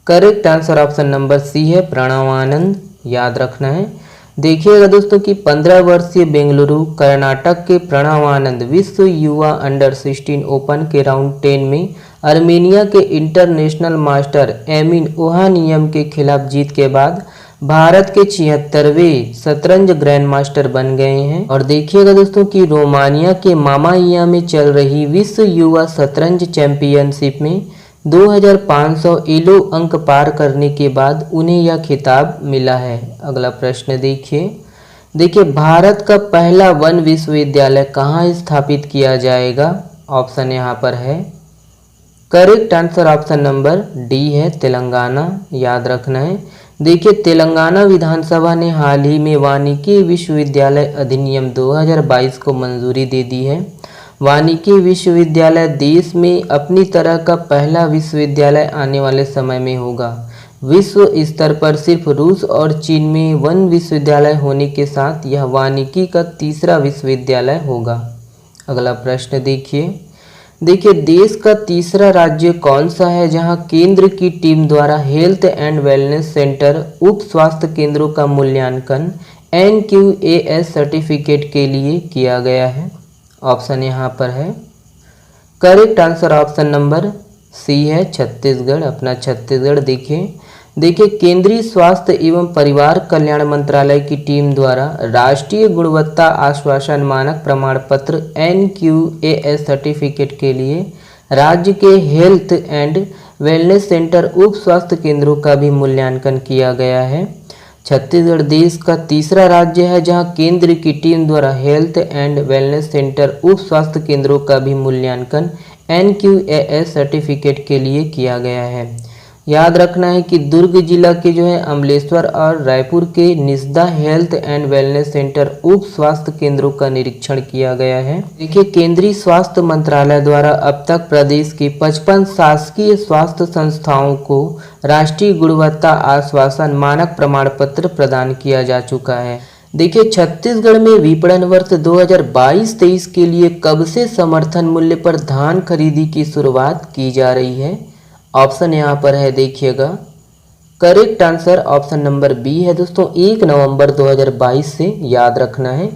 correct answer option number C है, प्रणव आनंद। याद रखना है। देखिएगा दोस्तों कि 15 वर्षीय बेंगलुरु कर्नाटक के प्रणव आनंद विश्व युवा अंडर 16 ओपन के राउंड 10 में आर्मेनिया के इंटरनेशनल मास्टर एमिन ओहानियम के खिलाफ जीत के बाद भारत के 76वें शतरंज ग्रैंड मास्टर बन गए हैं। और देखिएगा दोस्तों कि रोमानिया के मामाइया में चल रही विश्व युवा शतरंज चैंपियनशिप में 2500 इलो अंक पार करने के बाद उन्हें यह खिताब मिला है। अगला प्रश्न देखिए भारत का पहला वन विश्वविद्यालय कहाँ स्थापित किया जाएगा? ऑप्शन यहाँ पर है, correct answer option number D है, तेलंगाना। याद रखना है। देखिए तेलंगाना विधानसभा ने हाल ही में वानिकी विश्वविद्यालय अधिनियम 2022 को मंजूरी दे दी है। वानिकी विश्वविद्यालय देश में अपनी तरह का पहला विश्वविद्यालय आने वाले समय में होगा। विश्व स्तर पर सिर्फ रूस और चीन में वन विश्वविद्यालय होने के साथ यह वानिकी का तीसरा विश्वविद्यालय होगा। अगला प्रश्न देखिए देश का तीसरा राज्य कौन सा है जहां केंद्र की टीम द्वारा हेल्थ एंड वेलनेस सेंटर उप स्वास्थ्य केंद्रों का मूल्यांकन NQAS सर्टिफिकेट के लिए किया गया है? ऑप्शन यहाँ पर है, correct answer option number C है, छत्तीसगढ़। अपना छत्तीसगढ़ देखिए केंद्रीय स्वास्थ्य एवं परिवार कल्याण मंत्रालय की टीम द्वारा राष्ट्रीय गुणवत्ता आश्वासन मानक प्रमाण पत्र NQAS सर्टिफिकेट के लिए राज्य के हेल्थ एंड वेलनेस सेंटर उप स्वास्थ्य केंद्रों का भी मूल्यांकन किया गया है। छत्तीसगढ़ देश का तीसरा राज्य है जहां केंद्र की टीम द्वारा हेल्थ एंड वेलनेस सेंटर उप स्वास्थ्य केंद्रों का भी मूल्यांकन NQAS सर्टिफिकेट के लिए किया गया है। याद रखना है कि दुर्ग जिला के अमलेश्वर और रायपुर के निस्दा हेल्थ एंड वेलनेस सेंटर उप स्वास्थ्य केंद्रों का निरीक्षण किया गया है। देखिए केंद्रीय स्वास्थ्य मंत्रालय द्वारा अब तक प्रदेश के 55 शासकीय स्वास्थ्य संस्थाओं को राष्ट्रीय गुणवत्ता आश्वासन मानक प्रमाण पत्र प्रदान किया जा चुका है। देखिए छत्तीसगढ़ में विपणन वर्ष 2022-23 के लिए कब से समर्थन मूल्य पर धान खरीदी की शुरुआत की जा रही है? ऑप्शन यहाँ पर है, देखिएगा correct answer option number B है दोस्तों, 1 नवंबर 2022 से। याद रखना है।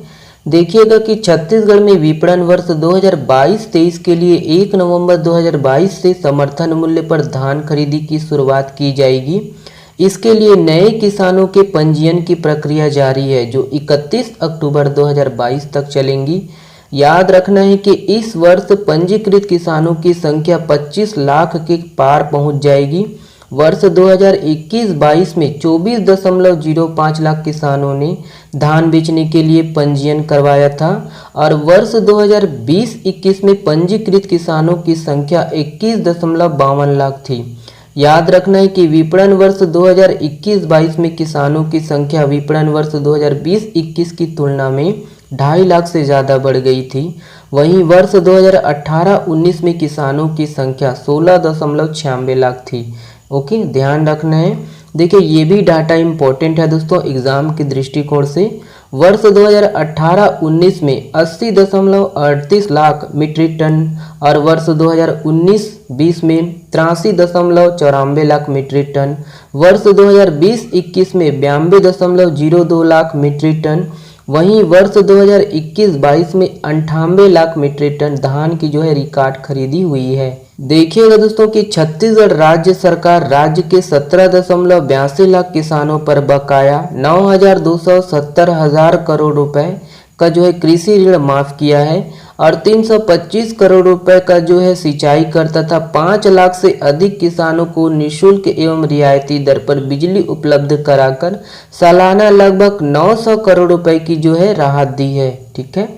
देखिएगा कि छत्तीसगढ़ में विपणन वर्ष 2022-23 के लिए 1 नवंबर 2022 से समर्थन मूल्य पर धान खरीदी की शुरुआत की जाएगी। इसके लिए नए किसानों के पंजीयन की प्रक्रिया जारी है जो 31 अक्टूबर 2022 तक चलेंगी। याद रखना है कि इस वर्ष पंजीकृत किसानों की संख्या 25 लाख के पार पहुंच जाएगी। वर्ष 2021-22 में 24.05 लाख किसानों ने धान बेचने के लिए पंजीयन करवाया था और वर्ष 2020-21 में पंजीकृत किसानों की संख्या 21.52 लाख थी। याद रखना है कि विपणन वर्ष 2021-22 में किसानों की संख्या विपणन वर्ष 2020-21 की तुलना में 2.5 लाख से ज़्यादा बढ़ गई थी। वहीं वर्ष 2018-19 में किसानों की संख्या 16.96 लाख थी। ओके, ध्यान रखना है। देखिए ये भी डाटा इम्पोर्टेंट है दोस्तों एग्जाम के दृष्टिकोण से। वर्ष 2018-19 में 80.38 लाख मीट्रिक टन और वर्ष 2019-20 में 83.94 लाख मीट्रिक टन, वर्ष 2020-21 में 92.02 लाख मीट्रिक टन, वहीं वर्ष 2021-22 में 98 लाख मीट्रिक टन धान की रिकॉर्ड खरीदी हुई है। देखिएगा दोस्तों कि छत्तीसगढ़ राज्य सरकार राज्य के 17.82 लाख किसानों पर बकाया 9,270 करोड़ रुपए का कृषि ऋण माफ किया है और 325 करोड़ रुपए का सिंचाई कर तथा 5 लाख से अधिक किसानों को निःशुल्क एवं रियायती दर पर बिजली उपलब्ध कराकर सालाना लगभग 900 करोड़ रुपए की राहत दी है। ठीक है,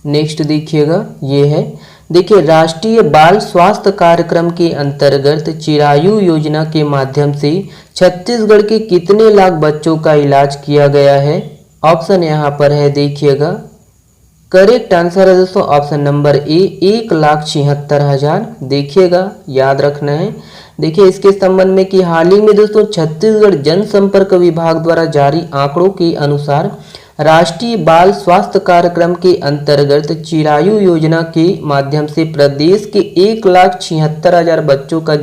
नेक्स्ट देखिएगा ये है। देखिए राष्ट्रीय बाल स्वास्थ्य कार्यक्रम के अंतर्गत चिरायु योजना के माध्यम से छत्तीसगढ़ के कितने लाख बच्चों का इलाज किया गया है? ऑप्शन यहाँ पर है, देखिएगा करेक्ट आंसर है दोस्तों ऑप्शन नंबर ए, 1,76,000। देखिएगा, याद रखना है। देखिए इसके संबंध में कि हाल ही में दोस्तों छत्तीसगढ़ जनसंपर्क विभाग द्वारा जारी आंकड़ों के अनुसार राष्ट्रीय बाल स्वास्थ्य कार्यक्रम के अंतर्गत चिरायु योजना के माध्यम से प्रदेश के 1,76,000 बच्चों का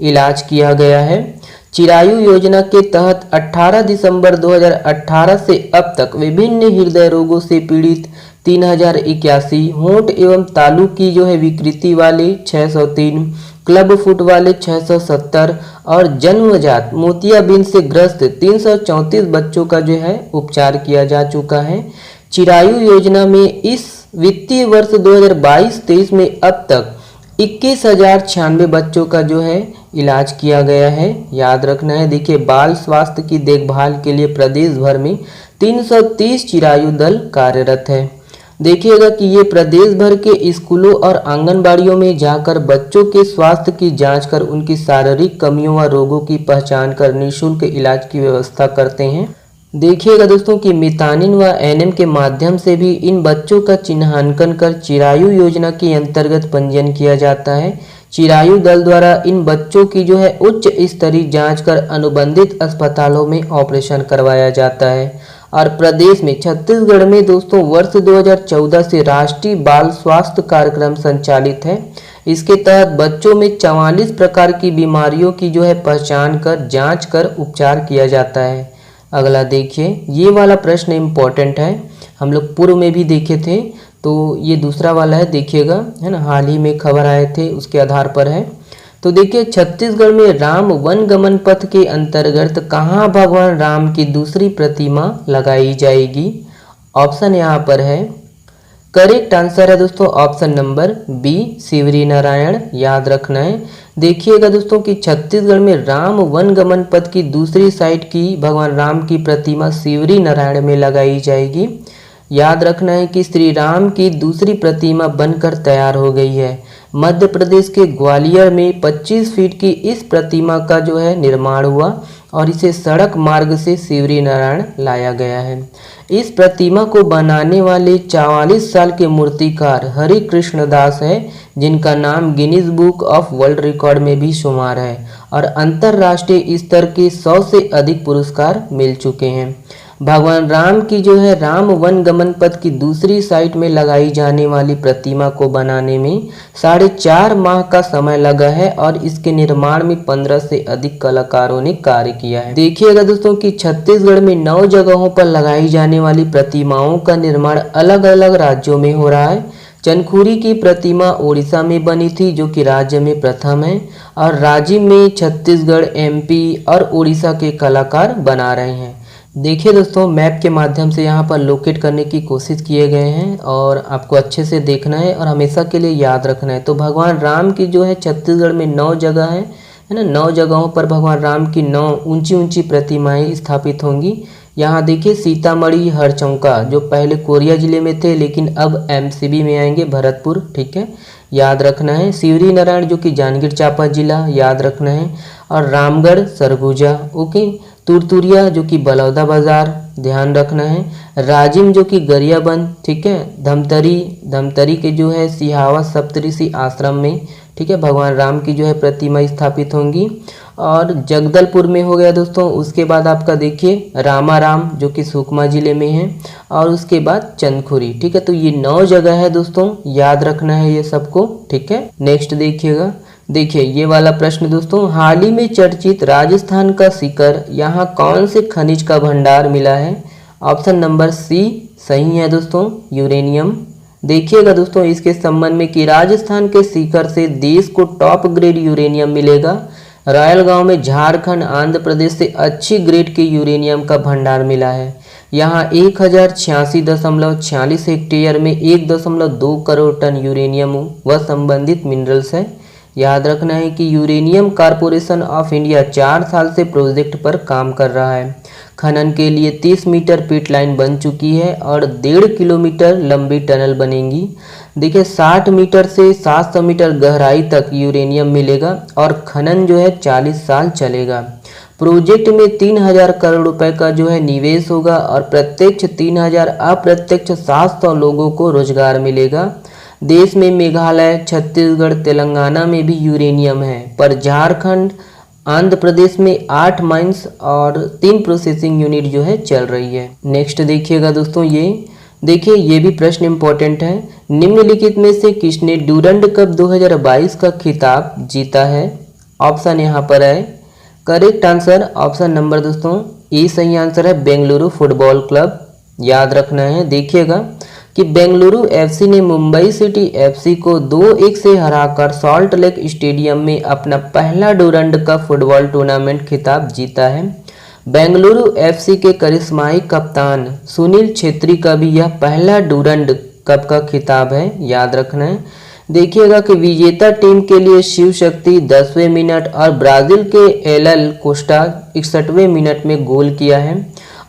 इलाज किया गया है। चिरायु योजना के तहत 18 दिसंबर 2018 से अब तक विभिन्न हृदय रोगों से पीड़ित 3081, होंठ एवं तालू की विकृति वाले 603, क्लब फुट वाले 670 और जन्मजात मोतियाबिंद से ग्रस्त 334 बच्चों का जो है उपचार किया जा चुका है। चिरायु योजना में इस वित्तीय वर्ष 2022-23 में अब तक 21,096 बच्चों का जो है इलाज किया गया है। याद रखना है, देखिए बाल स्वास्थ्य की देखभाल के लिए प्रदेश भर में 330 चिरायु दल कार्यरत है। देखिएगा कि ये प्रदेश भर के स्कूलों और आंगनबाड़ियों में जाकर बच्चों के स्वास्थ्य की जांच कर उनकी शारीरिक कमियों व रोगों की पहचान कर निःशुल्क इलाज की व्यवस्था करते हैं। देखिएगा दोस्तों कि मितानिन व एनएम के माध्यम से भी इन बच्चों का चिन्हांकन कर चिरायु योजना के अंतर्गत पंजीयन किया जाता है। चिरायु दल द्वारा इन बच्चों की जो है उच्च स्तरीय जांच कर अनुबंधित अस्पतालों में ऑपरेशन करवाया जाता है। और प्रदेश में छत्तीसगढ़ में दोस्तों वर्ष 2014 से राष्ट्रीय बाल स्वास्थ्य कार्यक्रम संचालित है। इसके तहत बच्चों में 44 प्रकार की बीमारियों की जो है पहचान कर जांच कर उपचार किया जाता है। अगला देखिए, ये वाला प्रश्न इम्पोर्टेंट है, हम लोग पूर्व में भी देखे थे, तो ये दूसरा वाला है, देखिएगा, है ना, हाल ही में खबर आए थे उसके आधार पर है। तो देखिए छत्तीसगढ़ में राम वन गमन पथ के अंतर्गत कहाँ भगवान राम की दूसरी प्रतिमा लगाई जाएगी? ऑप्शन यहाँ पर है, करेक्ट आंसर है दोस्तों option number B, Shivri Narayan. याद रखना है, देखिएगा दोस्तों कि छत्तीसगढ़ में राम वन गमन पथ की दूसरी साइड की भगवान राम की प्रतिमा शिवरी नारायण में लगाई जाएगी। याद रखना है कि श्री राम की दूसरी प्रतिमा बनकर तैयार हो गई है। मध्य प्रदेश के ग्वालियर में 25 फीट की इस प्रतिमा का जो है निर्माण हुआ और इसे सड़क मार्ग से शिवरी नारायण लाया गया है। इस प्रतिमा को बनाने वाले 44 साल के मूर्तिकार हरि कृष्ण दास है, जिनका नाम Guinness book of world record में भी शुमार है और अंतर्राष्ट्रीय स्तर के 100 से अधिक पुरस्कार मिल चुके हैं। भगवान राम की जो है राम वन गमन पथ की दूसरी साइड में लगाई जाने वाली प्रतिमा को बनाने में 4.5 माह का समय लगा है और इसके निर्माण में 15 से अधिक कलाकारों ने कार्य किया है। देखिएगा दोस्तों कि छत्तीसगढ़ में 9 जगहों पर लगाई जाने वाली प्रतिमाओं का निर्माण अलग अलग राज्यों में हो रहा है। चनखुरी की प्रतिमा ओडिशा में बनी थी, जो कि राज्य में प्रथम है, और राजिम में छत्तीसगढ़, एमपी और उड़ीसा के कलाकार बना रहे हैं। देखिए दोस्तों, मैप के माध्यम से यहाँ पर लोकेट करने की कोशिश किए गए हैं और आपको अच्छे से देखना है और हमेशा के लिए याद रखना है। तो भगवान राम की जो है छत्तीसगढ़ में 9 जगह है ना, 9 जगहों पर भगवान राम की 9 ऊंची ऊंची प्रतिमाएं स्थापित होंगी। यहाँ देखिए सीतामढ़ी, हरचौका जो पहले कोरिया जिले में थे लेकिन अब एमसीबी में आएंगे, भरतपुर, ठीक है, याद रखना है। शिवरी नारायण जो कि जांजगीर चांपा जिला, याद रखना है, और रामगढ़, सरगुजा, ओके, तुरतुरिया जो कि बलौदा बाजार, ध्यान रखना है, राजिम जो कि गरियाबंद, ठीक है, धमतरी के जो है सिहावा सप्तऋषि आश्रम में, ठीक है, भगवान राम की जो है प्रतिमा स्थापित होंगी, और जगदलपुर में हो गया दोस्तों। उसके बाद आपका देखिए रामाराम जो कि सुकमा जिले में है, और उसके बाद चंदखुरी, ठीक है। तो ये 9 जगह है दोस्तों, याद रखना है ये सबको, ठीक है। नेक्स्ट देखिएगा, देखिए ये वाला प्रश्न दोस्तों, हाल ही में चर्चित राजस्थान का सीकर, यहाँ कौन से खनिज का भंडार मिला है? ऑप्शन नंबर सी सही है दोस्तों, यूरेनियम। देखिएगा दोस्तों इसके संबंध में कि राजस्थान के सीकर से देश को टॉप ग्रेड यूरेनियम मिलेगा। रायल गांव में झारखंड, आंध्र प्रदेश से अच्छी ग्रेड के यूरेनियम का भंडार मिला है। यहाँ 1086.46 हेक्टेयर में 1.2 करोड़ टन यूरेनियम व संबंधित मिनरल्स है। याद रखना है कि यूरेनियम कॉरपोरेशन ऑफ इंडिया 4 साल से प्रोजेक्ट पर काम कर रहा है। खनन के लिए 30 मीटर पिट लाइन बन चुकी है और 1.5 किलोमीटर लंबी टनल बनेंगी। देखिए 60 मीटर से 700 मीटर गहराई तक यूरेनियम मिलेगा और खनन जो है 40 साल चलेगा। प्रोजेक्ट में 3000 करोड़ रुपए का जो है निवेश होगा और प्रत्यक्ष 3000, अप्रत्यक्ष 700 लोगों को रोजगार मिलेगा। देश में मेघालय, छत्तीसगढ़, तेलंगाना में भी यूरेनियम है, पर झारखंड, आंध्र प्रदेश में 8 माइंस और 3 प्रोसेसिंग यूनिट जो है चल रही है। नेक्स्ट देखिएगा दोस्तों, ये देखिए ये भी प्रश्न इंपॉर्टेंट है। निम्नलिखित में से किसने डूरंड कप 2022 का खिताब जीता है? ऑप्शन यहाँ पर है, करेक्ट आंसर ऑप्शन नंबर दोस्तों ए सही आंसर है, बेंगलुरु फुटबॉल क्लब। याद रखना है, देखिएगा कि बेंगलुरु एफसी ने मुंबई सिटी एफसी को 2-1 से हराकर सॉल्ट लेक स्टेडियम में अपना पहला डूरंड कप फुटबॉल टूर्नामेंट खिताब जीता है। बेंगलुरु एफसी के करिश्माई कप्तान सुनील छेत्री का भी यह पहला डूरंड कप का खिताब है, याद रखना है। देखिएगा कि विजेता टीम के लिए शिव शक्ति 10वें मिनट और ब्राजील के एलएल कोस्टा 61वें मिनट में गोल किया है।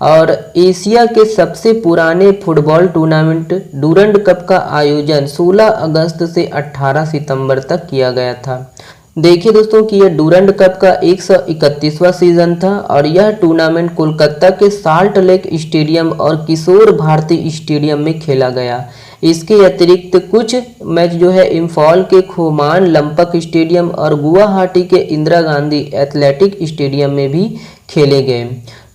और एशिया के सबसे पुराने फुटबॉल टूर्नामेंट डूरंड कप का आयोजन 16 अगस्त से 18 सितंबर तक किया गया था। देखिए दोस्तों कि यह डूरंड कप का 131वां सीजन था और यह टूर्नामेंट कोलकाता के साल्ट लेक स्टेडियम और किशोर भारती स्टेडियम में खेला गया। इसके अतिरिक्त कुछ मैच जो है इम्फॉल के खोमान लंपक स्टेडियम और गुवाहाटी के इंदिरा गांधी एथलेटिक स्टेडियम में भी खेले गए।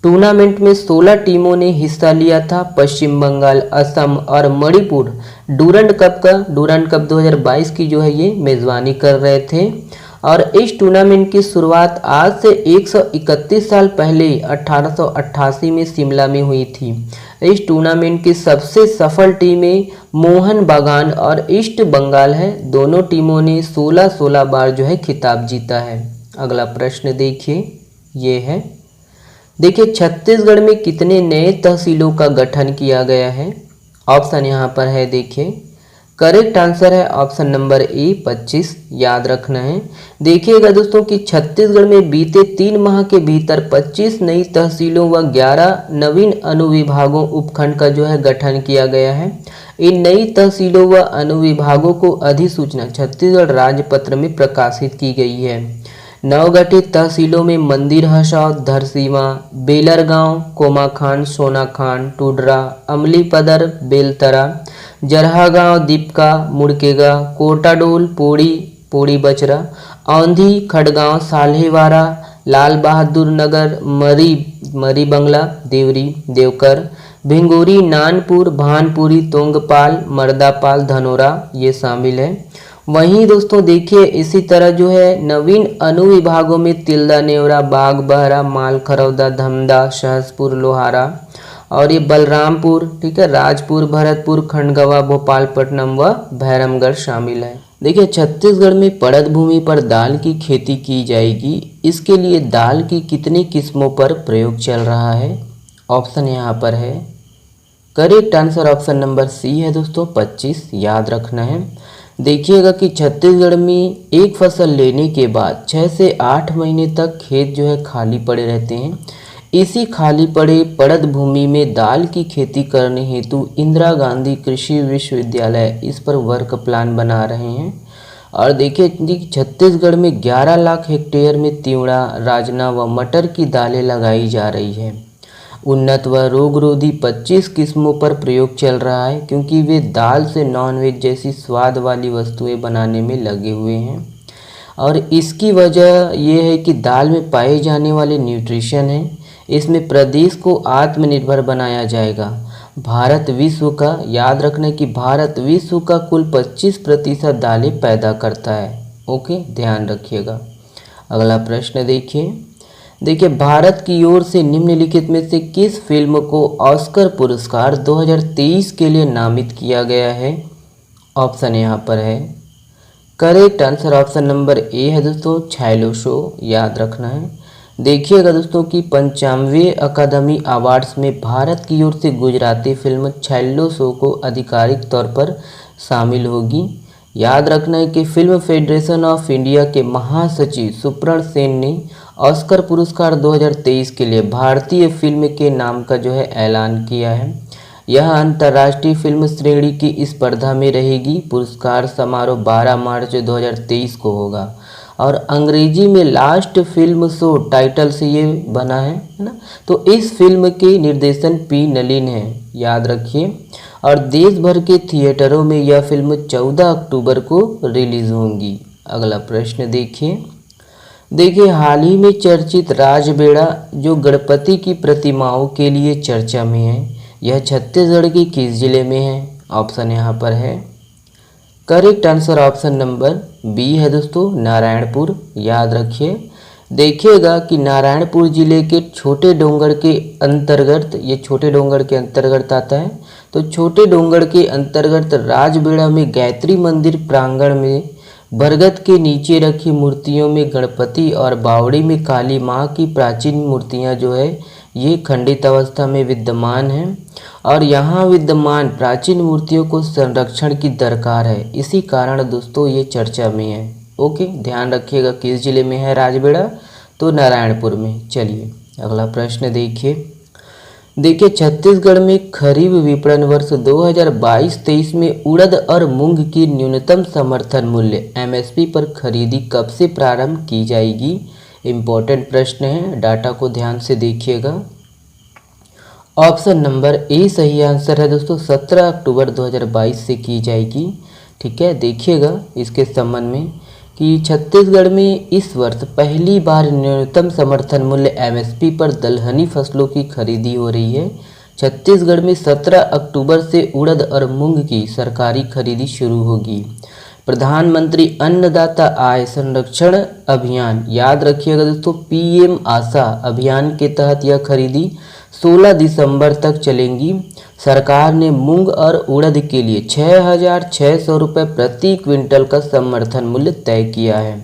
टूर्नामेंट में 16 टीमों ने हिस्सा लिया था। पश्चिम बंगाल, असम और मणिपुर डूरंड कप 2022 की जो है ये मेज़बानी कर रहे थे। और इस टूर्नामेंट की शुरुआत आज से 131 साल पहले 1888 में शिमला में हुई थी। इस टूर्नामेंट की सबसे सफल टीमें मोहन बागान और ईस्ट बंगाल है। दोनों टीमों ने 16-16 बार जो है खिताब जीता है। अगला प्रश्न देखिए, ये है, देखिए छत्तीसगढ़ में कितने नए तहसीलों का गठन किया गया है। ऑप्शन यहाँ पर है, देखिए करेक्ट आंसर है ऑप्शन नंबर ए 25, याद रखना है। देखिएगा दोस्तों कि छत्तीसगढ़ में बीते 3 माह के भीतर 25 नई तहसीलों व 11 नवीन अनुविभागों उपखंड का जो है गठन किया गया है। इन नई तहसीलों व अनुविभागों को अधिसूचना छत्तीसगढ़ राजपत्र में प्रकाशित की गई है। नवगठित तहसीलों में मंदिर हसौद, धरसीवा, बेलरगांव, कोमाखान, सोनाखान, टुडरा, अमलीपदर, बेलतरा, जरहागांव, दीपका, मुड़केगा, कोटाडोल, पोड़ी बचरा, औंधी, खड़गांव, साल्हेवारा, लाल बहादुर नगर, मरी बंगला, देवरी, देवकर, भिंगोरी, नानपुर, भानपुरी, तोंगपाल, मर्दापाल, धनोरा ये शामिल है। वहीं दोस्तों देखिए इसी तरह जो है नवीन अनुविभागों में तिल्दा, नेवरा, बाग बहरा, माल खरौदा, धमदा, सहसपुर, लोहारा और ये बलरामपुर, ठीक है, राजपुर, भरतपुर, खंडगवा, भोपालपट्टनम व भैरमगढ़ शामिल है। देखिए छत्तीसगढ़ में पड़त भूमि पर दाल की खेती की जाएगी। इसके लिए दाल की कितनी किस्मों पर प्रयोग चल रहा है। ऑप्शन यहाँ पर है, correct answer option number C है दोस्तों 25, याद रखना है। देखिएगा कि छत्तीसगढ़ में एक फसल लेने के बाद 6 से 8 महीने तक खेत जो है खाली पड़े रहते हैं। इसी खाली पड़े पड़त भूमि में दाल की खेती करने हेतु इंदिरा गांधी कृषि विश्वविद्यालय इस पर वर्क प्लान बना रहे हैं। और देखिए छत्तीसगढ़ में 11 लाख हेक्टेयर में तिवड़ा, राजना व मटर की दालें लगाई जा रही है। उन्नत व रोगरोधी 25 किस्मों पर प्रयोग चल रहा है क्योंकि वे दाल से नॉनवेज जैसी स्वाद वाली वस्तुएं बनाने में लगे हुए हैं। और इसकी वजह यह है कि दाल में पाए जाने वाले न्यूट्रिशन हैं। इसमें प्रदेश को आत्मनिर्भर बनाया जाएगा। भारत विश्व का, याद रखना कि भारत विश्व का कुल 25% दालें पैदा करता है। ओके, ध्यान रखिएगा। अगला प्रश्न देखिए भारत की ओर से निम्नलिखित में से किस फिल्म को ऑस्कर पुरस्कार 2023 के लिए नामित किया गया है। ऑप्शन यहाँ पर है, correct answer option number A है दोस्तों छैलो शो, याद रखना है। देखिएगा दोस्तों कि 95वें अकादमी अवार्ड्स में भारत की ओर से गुजराती फिल्म छैलो शो को आधिकारिक तौर पर शामिल होगी। याद रखना है कि फिल्म फेडरेशन ऑफ इंडिया के महासचिव सुप्रण सेन ने ऑस्कर पुरस्कार 2023 के लिए भारतीय फिल्म के नाम का जो है ऐलान किया है। यह अंतर्राष्ट्रीय फिल्म श्रेणी की स्पर्धा में रहेगी। पुरस्कार समारोह 12 मार्च 2023 को होगा और अंग्रेजी में लास्ट फिल्म शो टाइटल से ये बना है ना। तो इस फिल्म के निर्देशन पी नलिन है, याद रखिए। और देश भर के थिएटरों में यह फिल्म 14 अक्टूबर को रिलीज होगी। अगला प्रश्न देखिए हाल ही में चर्चित राजबेड़ा जो गणपति की प्रतिमाओं के लिए चर्चा में है, यह छत्तीसगढ़ के किस जिले में है। ऑप्शन यहाँ पर है, correct answer option number B है दोस्तों नारायणपुर, याद रखिए। देखिएगा कि नारायणपुर जिले के छोटे डोंगर के अंतर्गत, ये छोटे डोंगर के अंतर्गत आता है। तो छोटे डोंगड़ के अंतर्गत राजबेड़ा में गायत्री मंदिर प्रांगण में बरगद के नीचे रखी मूर्तियों में गणपति और बावड़ी में काली माँ की प्राचीन मूर्तियाँ जो है ये खंडित अवस्था में विद्यमान हैं और यहाँ विद्यमान प्राचीन मूर्तियों को संरक्षण की दरकार है। इसी कारण दोस्तों ये चर्चा में है। ओके, ध्यान रखिएगा किस जिले में है राजबेड़ा, तो नारायणपुर में। चलिए अगला प्रश्न देखिए छत्तीसगढ़ में खरीफ विपणन वर्ष 2022-23 में उड़द और मूंग की न्यूनतम समर्थन मूल्य एमएसपी पर खरीदी कब से प्रारंभ की जाएगी। इम्पोर्टेंट प्रश्न है, डाटा को ध्यान से देखिएगा। ऑप्शन नंबर ए सही आंसर है दोस्तों, 17 अक्टूबर 2022 से की जाएगी। ठीक है, देखिएगा इसके संबंध में कि छत्तीसगढ़ में इस वर्ष पहली बार न्यूनतम समर्थन मूल्य एमएसपी पर दलहनी फसलों की खरीदी हो रही है। छत्तीसगढ़ में 17 अक्टूबर से उड़द और मूंग की सरकारी खरीदी शुरू होगी। प्रधानमंत्री अन्नदाता आय संरक्षण अभियान, याद रखिएगा दोस्तों, पीएम आशा अभियान के तहत यह खरीदी 16 दिसंबर तक चलेंगी। सरकार ने मूंग और उड़द के लिए 6,600 रुपये प्रति क्विंटल का समर्थन मूल्य तय किया है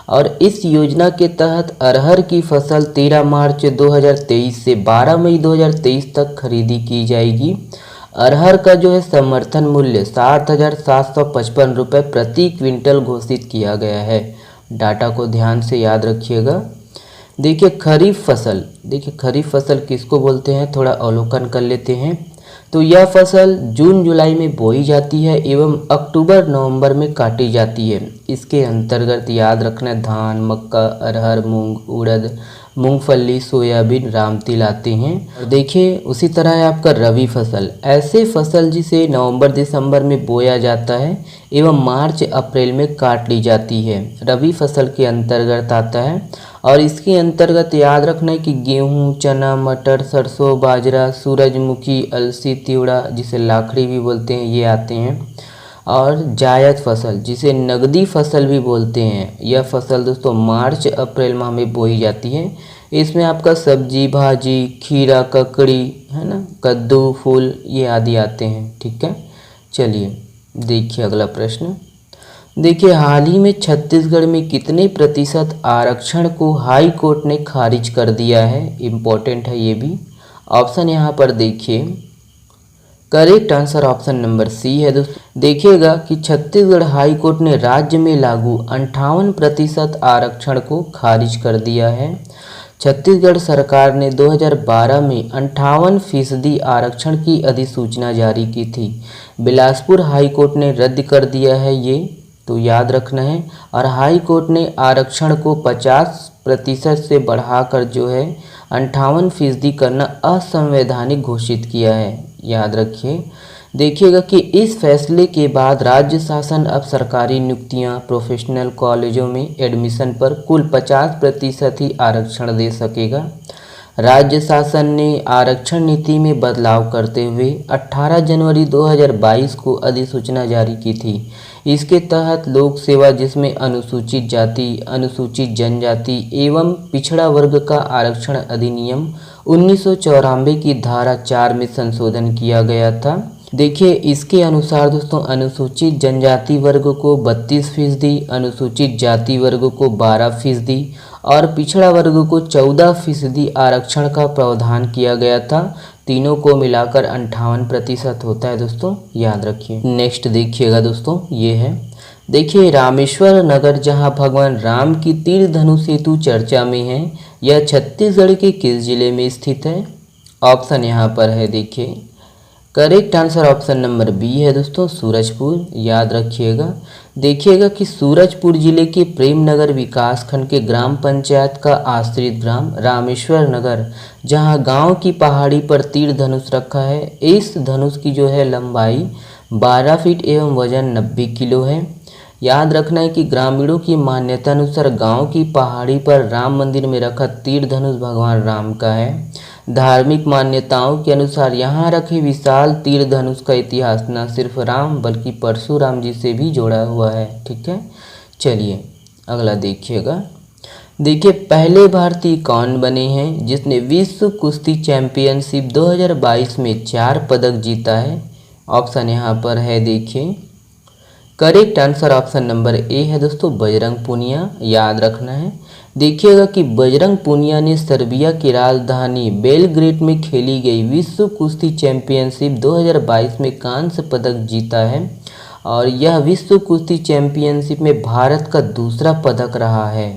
और इस योजना के तहत अरहर की फसल 13 मार्च 2023 से 12 मई 2023 तक खरीदी की जाएगी। अरहर का जो है समर्थन मूल्य 7,755 रुपये प्रति क्विंटल घोषित किया गया है। डाटा को ध्यान से याद रखिएगा। देखिए खरीफ फसल किसको बोलते हैं, थोड़ा अवलोकन कर लेते हैं। तो यह फसल जून जुलाई में बोई जाती है एवं अक्टूबर नवंबर में काटी जाती है। इसके अंतर्गत याद रखना धान, मक्का, अरहर, मूंग, उड़द, मूंगफली, सोयाबीन, रामतिल आते हैं। और देखिए उसी तरह है आपका रबी फसल, ऐसे फसल जिसे नवंबर दिसंबर में बोया जाता है एवं मार्च अप्रैल में काट ली जाती है, रबी फसल के अंतर्गत आता है। और इसके अंतर्गत याद रखना है कि गेहूँ, चना, मटर, सरसों, बाजरा, सूरजमुखी, अलसी, तिवड़ा जिसे लाखड़ी भी बोलते हैं ये आते हैं। और जायद फसल जिसे नगदी फसल भी बोलते हैं, यह फसल दोस्तों मार्च अप्रैल माह में बोई जाती है। इसमें आपका सब्जी, भाजी, खीरा, ककड़ी है ना, कद्दू, फूल ये आदि आते हैं। ठीक है, चलिए देखिए अगला प्रश्न। देखिए हाल ही में छत्तीसगढ़ में कितने प्रतिशत आरक्षण को हाई कोर्ट ने खारिज कर दिया है। इम्पोर्टेंट है ये भी। ऑप्शन यहाँ पर देखिए, correct answer option number C है दोस्तों। देखिएगा कि छत्तीसगढ़ हाई कोर्ट ने राज्य में लागू 58% आरक्षण को खारिज कर दिया है। छत्तीसगढ़ सरकार ने 2012 में 58% आरक्षण की अधिसूचना जारी की थी। बिलासपुर हाई कोर्ट ने रद्द कर दिया है ये, तो याद रखना है। और हाई कोर्ट ने आरक्षण को 50% से बढ़ाकर जो है 58% करना असंवैधानिक घोषित किया है, याद रखिए। देखिएगा कि इस फैसले के बाद राज्य शासन अब सरकारी नियुक्तियां, प्रोफेशनल कॉलेजों में एडमिशन पर कुल 50% ही आरक्षण दे सकेगा। राज्य शासन ने आरक्षण नीति में बदलाव करते हुए 18 जनवरी 2022 को अधिसूचना जारी की थी। इसके तहत लोक सेवा जिसमें अनुसूचित जाति, अनुसूचित जनजाति एवं पिछड़ा वर्ग का आरक्षण अधिनियम 1994 की धारा 4 में संशोधन किया गया था। देखिए इसके अनुसार दोस्तों अनुसूचित जनजाति वर्ग को 32%, अनुसूचित जाति वर्ग को 12% और पिछड़ा वर्ग को 14% आरक्षण का प्रावधान किया गया था। तीनों को मिलाकर 58% होता है दोस्तों, याद रखिए। नेक्स्ट देखिएगा दोस्तों, ये है देखिए रामेश्वर नगर जहां भगवान राम की तीर धनुष सेतु चर्चा में है, यह छत्तीसगढ़ के किस जिले में स्थित है। ऑप्शन यहाँ पर है देखिए, correct answer option number B है दोस्तों, सूरजपुर, याद रखिएगा। देखिएगा कि सूरजपुर जिले के प्रेमनगर विकासखंड के ग्राम पंचायत का आश्रित ग्राम रामेश्वर नगर, जहां गांव की पहाड़ी पर तीर धनुष रखा है। इस धनुष की जो है लंबाई 12 फीट एवं वजन 90 किलो है। याद रखना है कि ग्रामीणों की मान्यता अनुसार गांव की पहाड़ी पर राम मंदिर में रखा तीर धनुष भगवान राम का है। धार्मिक मान्यताओं के अनुसार यहाँ रखे विशाल तीर धनुष का इतिहास न सिर्फ राम बल्कि परशुराम जी से भी जोड़ा हुआ है। ठीक है, चलिए अगला देखिएगा। देखिए पहले भारतीय कौन बने हैं जिसने विश्व कुश्ती चैंपियनशिप 2022 में 4 पदक जीता है? ऑप्शन यहाँ पर है, देखिए correct answer option number A है दोस्तों, बजरंग पूनिया। याद रखना है, देखिएगा कि बजरंग पूनिया ने सर्बिया की राजधानी बेलग्रेड में खेली गई विश्व कुश्ती चैंपियनशिप 2022 में कांस्य पदक जीता है और यह विश्व कुश्ती चैंपियनशिप में भारत का दूसरा पदक रहा है।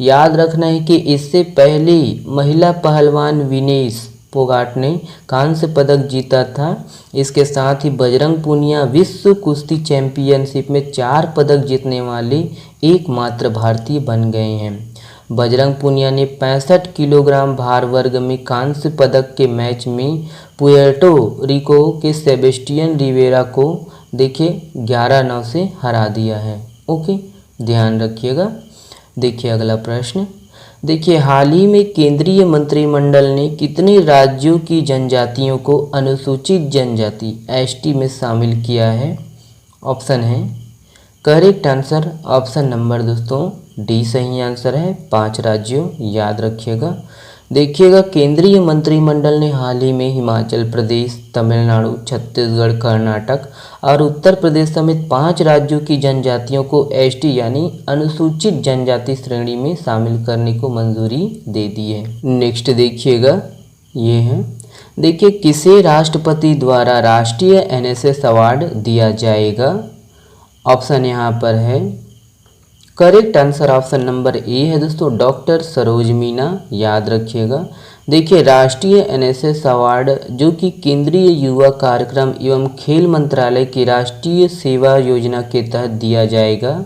याद रखना है कि इससे पहले महिला पहलवान विनेश फोगाट ने कांस्य पदक जीता था। इसके साथ ही बजरंग पूनिया विश्व कुश्ती चैंपियनशिप में 4 पदक जीतने वाले एकमात्र भारतीय बन गए हैं। बजरंग पूनिया ने 65 किलोग्राम भार वर्ग में कांस्य पदक के मैच में पुएर्टो रिको के सेबेस्टियन रिवेरा को देखिए 11-9 से हरा दिया है। ओके, ध्यान रखिएगा। देखिए अगला प्रश्न, देखिए हाल ही में केंद्रीय मंत्रिमंडल ने कितने राज्यों की जनजातियों को अनुसूचित जनजाति एसटी में शामिल किया है? ऑप्शन है, करेक्ट आंसर ऑप्शन नंबर दोस्तों डी सही आंसर है, 5 राज्यों। याद रखिएगा, देखिएगा केंद्रीय मंत्रिमंडल ने हाल ही में हिमाचल प्रदेश, तमिलनाडु, छत्तीसगढ़, कर्नाटक और उत्तर प्रदेश समेत 5 राज्यों की जनजातियों को एसटी यानी अनुसूचित जनजाति श्रेणी में शामिल करने को मंजूरी दे दी है। नेक्स्ट देखिएगा, ये है, देखिए किसे राष्ट्रपति द्वारा राष्ट्रीय एनएसएस अवार्ड दिया जाएगा? ऑप्शन यहाँ पर है, correct answer option number A है दोस्तों, डॉक्टर सरोज मीना। याद रखिएगा, देखिए राष्ट्रीय एनएसएस अवार्ड जो कि केंद्रीय युवा कार्यक्रम एवं खेल मंत्रालय की राष्ट्रीय सेवा योजना के तहत दिया जाएगा।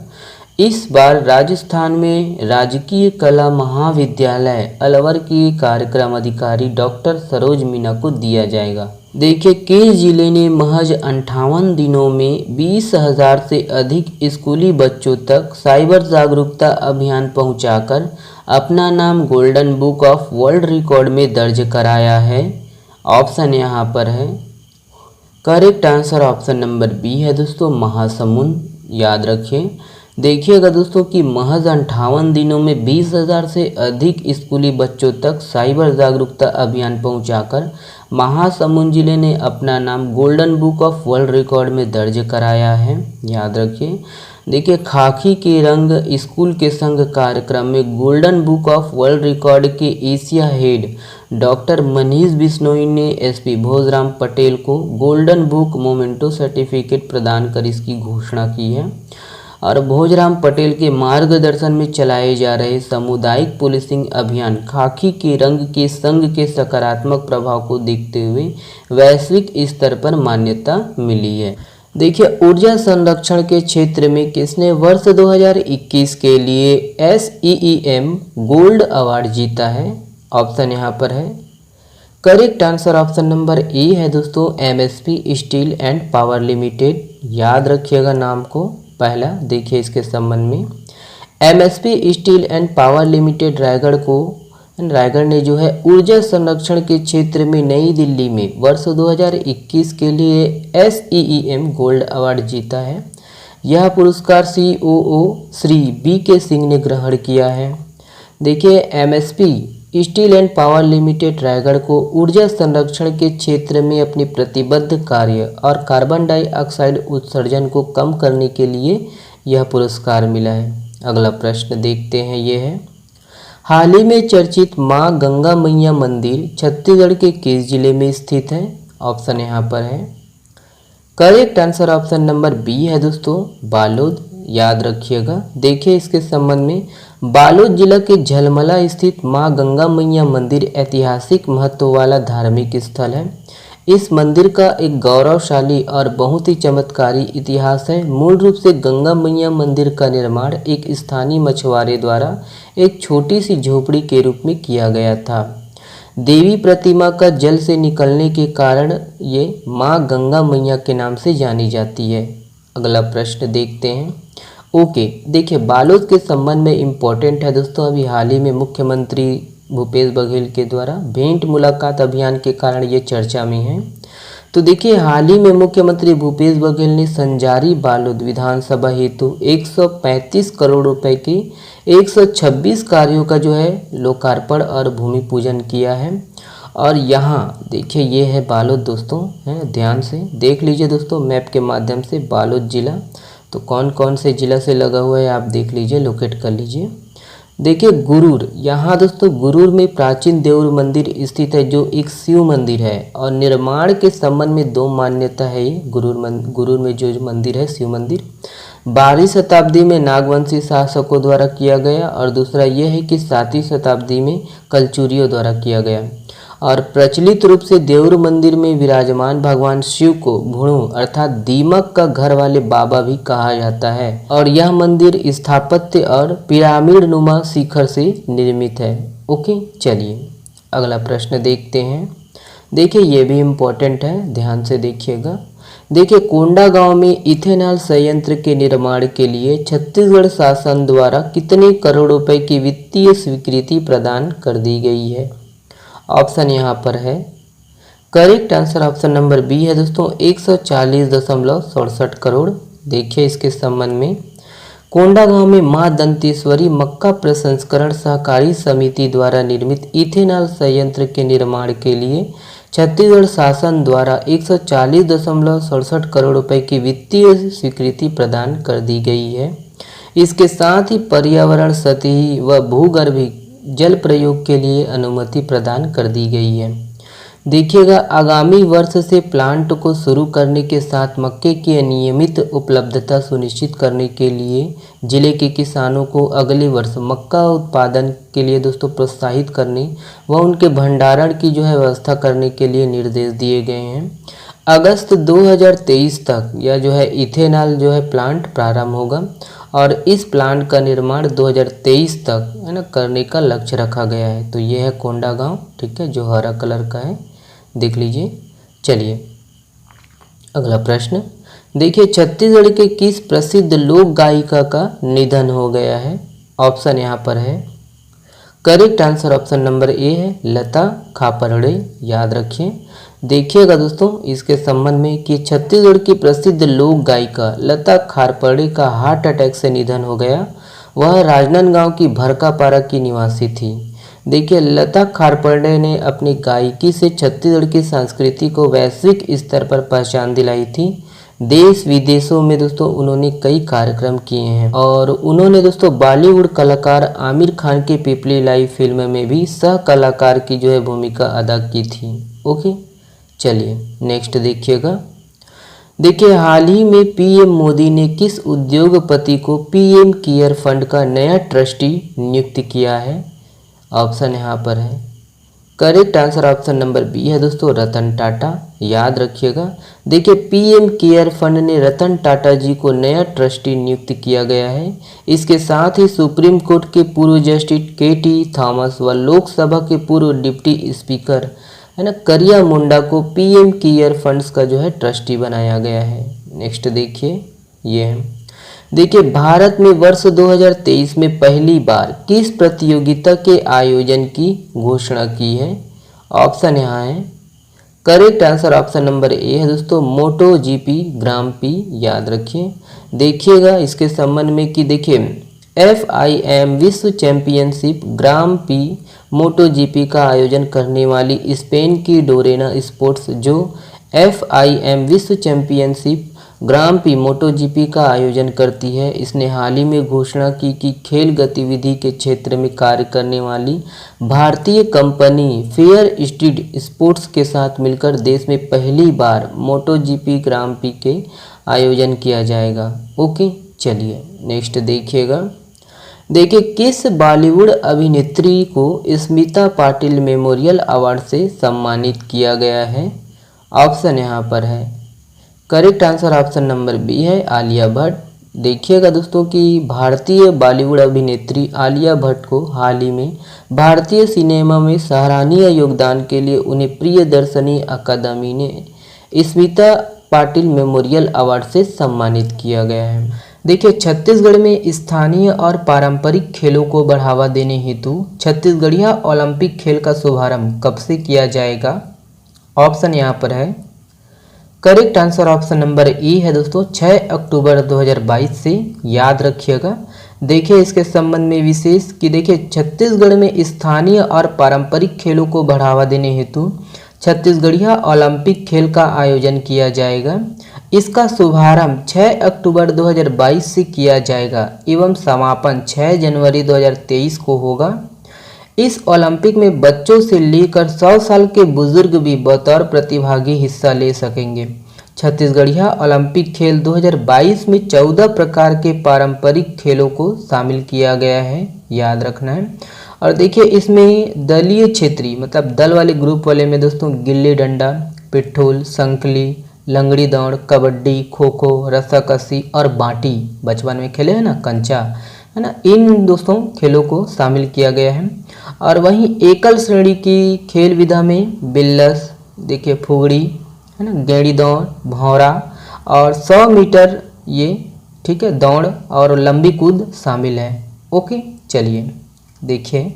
इस बार राजस्थान में राजकीय कला महाविद्यालय अलवर की कार्यक्रम अधिकारी डॉक्टर सरोज मीना को दिया जाएगा। देखिए किस जिले ने महज 58 दिनों में 20,000 से अधिक स्कूली बच्चों तक साइबर जागरूकता अभियान पहुंचाकर अपना नाम golden book of world record में दर्ज कराया है? ऑप्शन यहाँ पर है, correct answer option number B है दोस्तों, महासमुंद। याद रखें, देखिएगा दोस्तों कि महज 58 दिनों में 20,000 से अधिक स्कूली बच्चों तक साइबर जागरूकता अभियान पहुंचाकर महासमुंद जिले ने अपना नाम golden book of world record में दर्ज कराया है। याद रखिए, देखिए खाकी के रंग स्कूल के संघ कार्यक्रम में golden book of world record के Asia head doctor Manish Bishnoi ने एसपी भोजराम पटेल को गोल्डन बुक मोमेंटो सर्टिफिकेट प्रदान कर इसकी घोषणा की है। और भोजराम पटेल के मार्गदर्शन में चलाए जा रहे सामुदायिक पुलिसिंग अभियान खाकी के रंग के संघ के सकारात्मक प्रभाव को देखते हुए वैश्विक स्तर पर मान्यता मिली है। देखिए ऊर्जा संरक्षण के क्षेत्र में किसने वर्ष 2021 के लिए SEEM गोल्ड अवार्ड जीता है? ऑप्शन यहाँ पर है, correct answer option number A है दोस्तों, MSP steel and power limited. याद रखिएगा नाम को। पहला देखिए इसके संबंध में, MSP steel and power limited Raigarh ने जो है ऊर्जा संरक्षण के क्षेत्र में नई दिल्ली में वर्ष 2021 के लिए SEEM गोल्ड अवार्ड जीता है। यह पुरस्कार COO श्री BK सिंह ने ग्रहण किया है। देखिए MSP steel and power limited Raigarh को ऊर्जा संरक्षण के क्षेत्र में अपनी प्रतिबद्ध कार्य और कार्बन डाइऑक्साइड उत्सर्जन को कम करने के लिए यह पुरस्कार मिला है। अगला प्रश्न देखते हैं, ये है, हाल ही में चर्चित मां गंगा मैया मंदिर छत्तीसगढ़ के किस जिले में स्थित है? ऑप्शन यहाँ पर है, correct answer option number B है दोस्तों, बालोद। याद रखिएगा, देखिए इसके संबंध में, बालोद जिला के झलमला स्थित मां गंगा मैया मंदिर ऐतिहासिक महत्व वाला धार्मिक स्थल है। इस मंदिर का एक गौरवशाली और बहुत ही चमत्कारी इतिहास है। मूल रूप से गंगा मैया मंदिर का निर्माण एक स्थानीय मछुआरे द्वारा एक छोटी सी झोपड़ी के रूप में किया गया था। देवी प्रतिमा का जल से निकलने के कारण ये मां गंगा मैया के नाम से जानी जाती है। अगला प्रश्न देखते हैं। ओके, देखिए बालोद के संबंध में इम्पोर्टेंट है दोस्तों, अभी हाल ही में मुख्यमंत्री भूपेश बघेल के द्वारा भेंट मुलाकात अभियान के कारण ये चर्चा में है। तो देखिए हाल ही में मुख्यमंत्री भूपेश बघेल ने संजारी बालोद विधानसभा हेतु 135 करोड़ रुपए की 126 कार्यों का जो है लोकार्पण और भूमि पूजन किया है। और यहाँ देखिए ये है बालोद दोस्तों, है ध्यान से देख लीजिए दोस्तों मैप के माध्यम से बालोद जिला, तो कौन कौन से जिला से लगा हुआ है आप देख लीजिए, लोकेट कर लीजिए। देखिए गुरूर, यहाँ दोस्तों गुरूर में प्राचीन देउर मंदिर स्थित है जो एक शिव मंदिर है और निर्माण के संबंध में दो मान्यता है। ये गुरूर में जो मंदिर है शिव मंदिर 12वीं शताब्दी में नागवंशी शासकों द्वारा किया गया और दूसरा ये है कि 7वीं शताब्दी में कलचुरियों द्वारा किया गया। और प्रचलित रूप से देउर मंदिर में विराजमान भगवान शिव को भुणु अर्थात दीमक का घर वाले बाबा भी कहा जाता है। और यह मंदिर स्थापत्य और पिरामिड नुमा शिखर से निर्मित है। ओके, चलिए अगला प्रश्न देखते हैं। देखिए ये भी इम्पोर्टेंट है, ध्यान से देखिएगा। देखिए कोंडागांव में इथेनॉल संयंत्र के निर्माण के लिए छत्तीसगढ़ शासन द्वारा कितने करोड़ रुपए की वित्तीय स्वीकृति प्रदान कर दी गई है? ऑप्शन यहाँ पर है, correct answer option number B है दोस्तों 140.67 करोड़। देखिए इसके संबंध में कोंडागांव में मां दंतेश्वरी मक्का प्रसंस्करण सहकारी समिति द्वारा निर्मित इथेनॉल संयंत्र के निर्माण के लिए छत्तीसगढ़ शासन द्वारा 140.67 करोड़ रुपए की वित्तीय स्वीकृति प्रदान कर दी गई है। इसके साथ ही पर्यावरण सतही व भूगर्भिक जल प्रयोग के लिए अनुमति प्रदान कर दी गई है। देखिएगा आगामी वर्ष से प्लांट को शुरू करने के साथ मक्के की नियमित उपलब्धता सुनिश्चित करने के लिए जिले के किसानों को अगले वर्ष मक्का उत्पादन के लिए दोस्तों प्रोत्साहित करने व उनके भंडारण की जो है व्यवस्था करने के लिए निर्देश दिए गए हैं। अगस्त 2023 तक यह जो है इथेनॉल जो है प्लांट प्रारंभ होगा और इस प्लांट का निर्माण 2023 तक है ना करने का लक्ष्य रखा गया है। तो ये है कोंडागांव, ठीक है, जो हरा कलर का है, देख लीजिए। चलिए अगला प्रश्न देखिए, छत्तीसगढ़ के किस प्रसिद्ध लोक गायिका का निधन हो गया है? ऑप्शन यहाँ पर है, correct answer option number A है लता खापरड़े, याद रखिए। देखिएगा दोस्तों इसके संबंध में कि छत्तीसगढ़ की प्रसिद्ध लोक गायिका लता खापरड़े का हार्ट अटैक से निधन हो गया। वह राजनांदगांव की भरकापारा की निवासी थी। देखिए लता खापरड़े ने अपनी गायकी से छत्तीसगढ़ की संस्कृति को वैश्विक स्तर पर पहचान दिलाई थी। देश विदेशों में दोस्तों उन्होंने कई कार्यक्रम किए हैं और उन्होंने दोस्तों बॉलीवुड कलाकार आमिर खान की पीपली लाइव फिल्म में भी सह कलाकार की जो है भूमिका अदा की थी। ओके, चलिए नेक्स्ट देखिएगा। देखिए हाल ही में पीएम मोदी ने किस उद्योगपति को पीएम केयर फंड का नया ट्रस्टी नियुक्त किया है? ऑप्शन यहाँ पर है, correct answer option number B है दोस्तों रतन टाटा, याद रखिएगा। देखिए पीएम केयर फंड ने रतन टाटा जी को नया ट्रस्टी नियुक्त किया गया है। इसके साथ ही सुप्रीम कोर्ट के पूर्व जस्टिस केटी थॉमस व लोकसभा के पूर्व डिप्टी स्पीकर है ना करिया मुंडा को पीएम केयर फंड्स का जो है ट्रस्टी बनाया गया है। नेक्स्ट देखिए ये है, देखिए भारत में वर्ष 2023 में पहली बार किस प्रतियोगिता के आयोजन की घोषणा की है? ऑप्शन यहाँ है, correct answer option number A है दोस्तों मोटो जीपी ग्राम पी, याद रखिए। देखिएगा इसके संबंध में कि देखिए FIM विश्व चैंपियनशिप ग्राम पी मोटो जीपी का आयोजन करने वाली स्पेन की डोरेना स्पोर्ट्स जो FIM विश्व चैंपियनशिप ग्राम पी मोटो जीपी का आयोजन करती है, इसने हाल ही में घोषणा की कि खेल गतिविधि के क्षेत्र में कार्य करने वाली भारतीय कंपनी फेयर स्ट्रीट स्पोर्ट्स के साथ मिलकर देश में पहली बार मोटो जीपी ग्राम पी के आयोजन किया जाएगा। ओके, चलिए नेक्स्ट देखिएगा। देखिए किस बॉलीवुड अभिनेत्री को स्मिता पाटिल मेमोरियल अवार्ड से सम्मानित किया गया है? ऑप्शन यहाँ पर है, correct answer option number B है आलिया भट्ट। देखिएगा दोस्तों कि भारतीय बॉलीवुड अभिनेत्री आलिया भट्ट को हाल ही में भारतीय सिनेमा में सराहनीय योगदान के लिए उन्हें प्रियदर्शनी अकादमी ने स्मिता पाटिल मेमोरियल अवार्ड से सम्मानित किया गया है। देखिए छत्तीसगढ़ में स्थानीय और पारंपरिक खेलों को बढ़ावा देने हेतु छत्तीसगढ़िया ओलंपिक खेल का शुभारंभ कब से किया जाएगा? ऑप्शन यहाँ पर है, करेक्ट आंसर ऑप्शन नंबर ई है दोस्तों, 6 अक्टूबर 2022 से। याद रखिएगा। देखिए इसके संबंध में विशेष कि देखिए छत्तीसगढ़ में स्थानीय और पारंपरिक खेलों को बढ़ावा देने हेतु छत्तीसगढ़िया ओलंपिक खेल का आयोजन किया जाएगा। इसका शुभारंभ 6 अक्टूबर 2022 से किया जाएगा एवं समापन 6 जनवरी 2023 को होगा। इस ओलंपिक में बच्चों से लेकर 100 साल के बुजुर्ग भी बतौर प्रतिभागी हिस्सा ले सकेंगे। छत्तीसगढ़िया ओलंपिक खेल 2022 में 14 प्रकार के पारंपरिक खेलों को शामिल किया गया है, याद रखना है। और देखिए इसमें दलीय क्षेत्रीय मतलब दल वाले ग्रुप वाले में दोस्तों गिल्ली डंडा, पिट्ठूल, संकली, लंगड़ी दौड़, कबड्डी, खो खो, रस्साकसी और बाटी, बचपन में खेले हैं ना कंचा, है ना, इन दोस्तों खेलों को शामिल किया गया है। और वहीं एकल श्रेणी की खेल विधा में बिल्लस, देखिए फुगड़ी, है ना, गेड़ी दौड़, भौरा और 100 मीटर ये ठीक है दौड़ और लंबी कूद शामिल है। ओके चलिए देखिए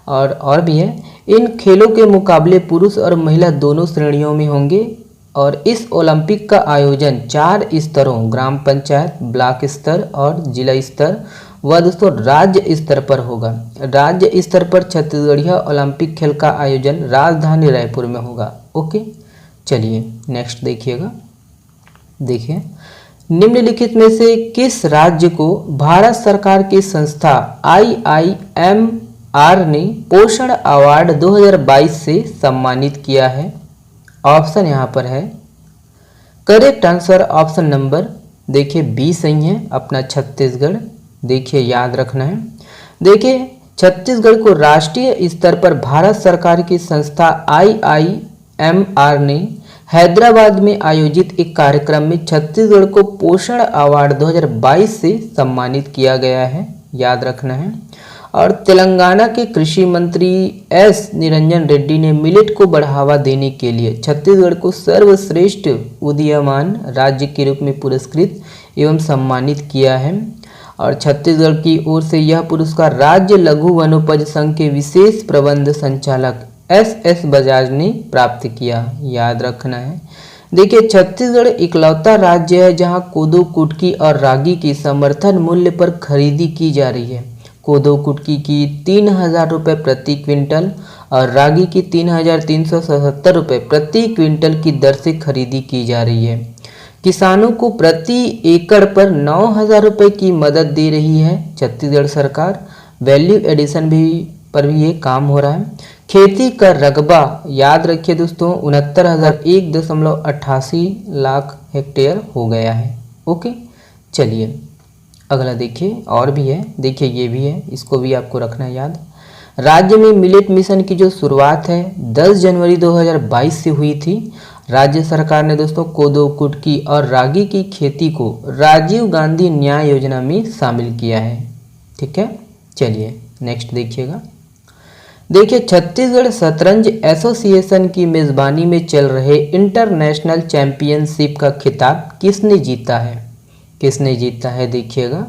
और भी है। इन खेलों के मुकाबले पुरुष और महिला दोनों श्रेणियों में होंगे और इस ओलंपिक का आयोजन 4 स्तरों ग्राम पंचायत, ब्लॉक स्तर और जिला स्तर व दोस्तों राज्य स्तर पर होगा। राज्य स्तर पर छत्तीसगढ़िया ओलंपिक खेल का आयोजन राजधानी रायपुर में होगा। ओके चलिए नेक्स्ट देखिएगा। देखिए निम्नलिखित में से किस राज्य को भारत सरकार की संस्था IIMR ने पोषण अवार्ड 2022 से सम्मानित किया है? ऑप्शन यहाँ पर है। करेक्ट आंसर ऑप्शन नंबर देखिए बी सही है, अपना छत्तीसगढ़। देखिए याद रखना है। देखिए छत्तीसगढ़ को राष्ट्रीय स्तर पर भारत सरकार की संस्था IIMR ने हैदराबाद में आयोजित एक कार्यक्रम में छत्तीसगढ़ को पोषण अवार्ड 2022 से सम्मानित किया गया है, याद रखना है। और तेलंगाना के कृषि मंत्री एस निरंजन रेड्डी ने मिलेट को बढ़ावा देने के लिए छत्तीसगढ़ को सर्वश्रेष्ठ उदीयमान राज्य के रूप में पुरस्कृत एवं सम्मानित किया है। और छत्तीसगढ़ की ओर से यह पुरस्कार राज्य लघु वनोपज संघ के विशेष प्रबंध संचालक SS बजाज ने प्राप्त किया, याद रखना है। देखिए छत्तीसगढ़ इकलौता राज्य है जहां कोदो, कुटकी और रागी की समर्थन मूल्य पर खरीदी की जा रही है। कोदो कुटकी की 3,000 रुपये प्रति क्विंटल और रागी की 3,377 रुपये प्रति क्विंटल की दर से खरीदी की जा रही है। किसानों को प्रति एकड़ पर 9,000 रुपये की मदद दे रही है छत्तीसगढ़ सरकार। वैल्यू एडिशन पर भी ये काम हो रहा है। खेती का रकबा याद रखिए दोस्तों 69,1.88 लाख हेक्टेयर हो गया है। ओके चलिए अगला देखिए और भी है। देखिए ये भी है, इसको भी आपको रखना है याद। राज्य में मिलेट मिशन की जो शुरुआत है 10 जनवरी 2022 से हुई थी। राज्य सरकार ने दोस्तों कोदो, कुटकी और रागी की खेती को राजीव गांधी न्याय योजना में शामिल किया है। ठीक है चलिए नेक्स्ट देखिएगा। देखिए छत्तीसगढ़ शतरंज एसोसिएशन की मेजबानी में चल रहे इंटरनेशनल चैंपियनशिप का खिताब किसने जीता है? किसने जीता है देखिएगा।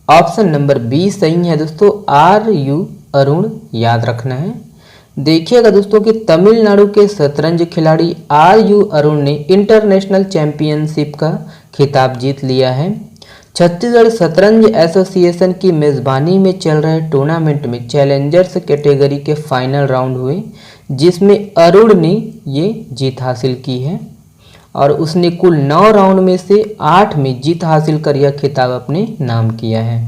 ऑप्शन नंबर बी सही है दोस्तों, RU अरुण, याद रखना है। देखिएगा दोस्तों कि तमिलनाडु के शतरंज खिलाड़ी RU अरुण ने इंटरनेशनल चैंपियनशिप का खिताब जीत लिया है। छत्तीसगढ़ शतरंज एसोसिएशन की मेजबानी में चल रहे टूर्नामेंट में चैलेंजर्स कैटेगरी के फाइनल राउंड हुए जिसमें अरुण ने ये जीत हासिल की है और उसने कुल 9 राउंड में से 8 में जीत हासिल कर यह खिताब अपने नाम किया है।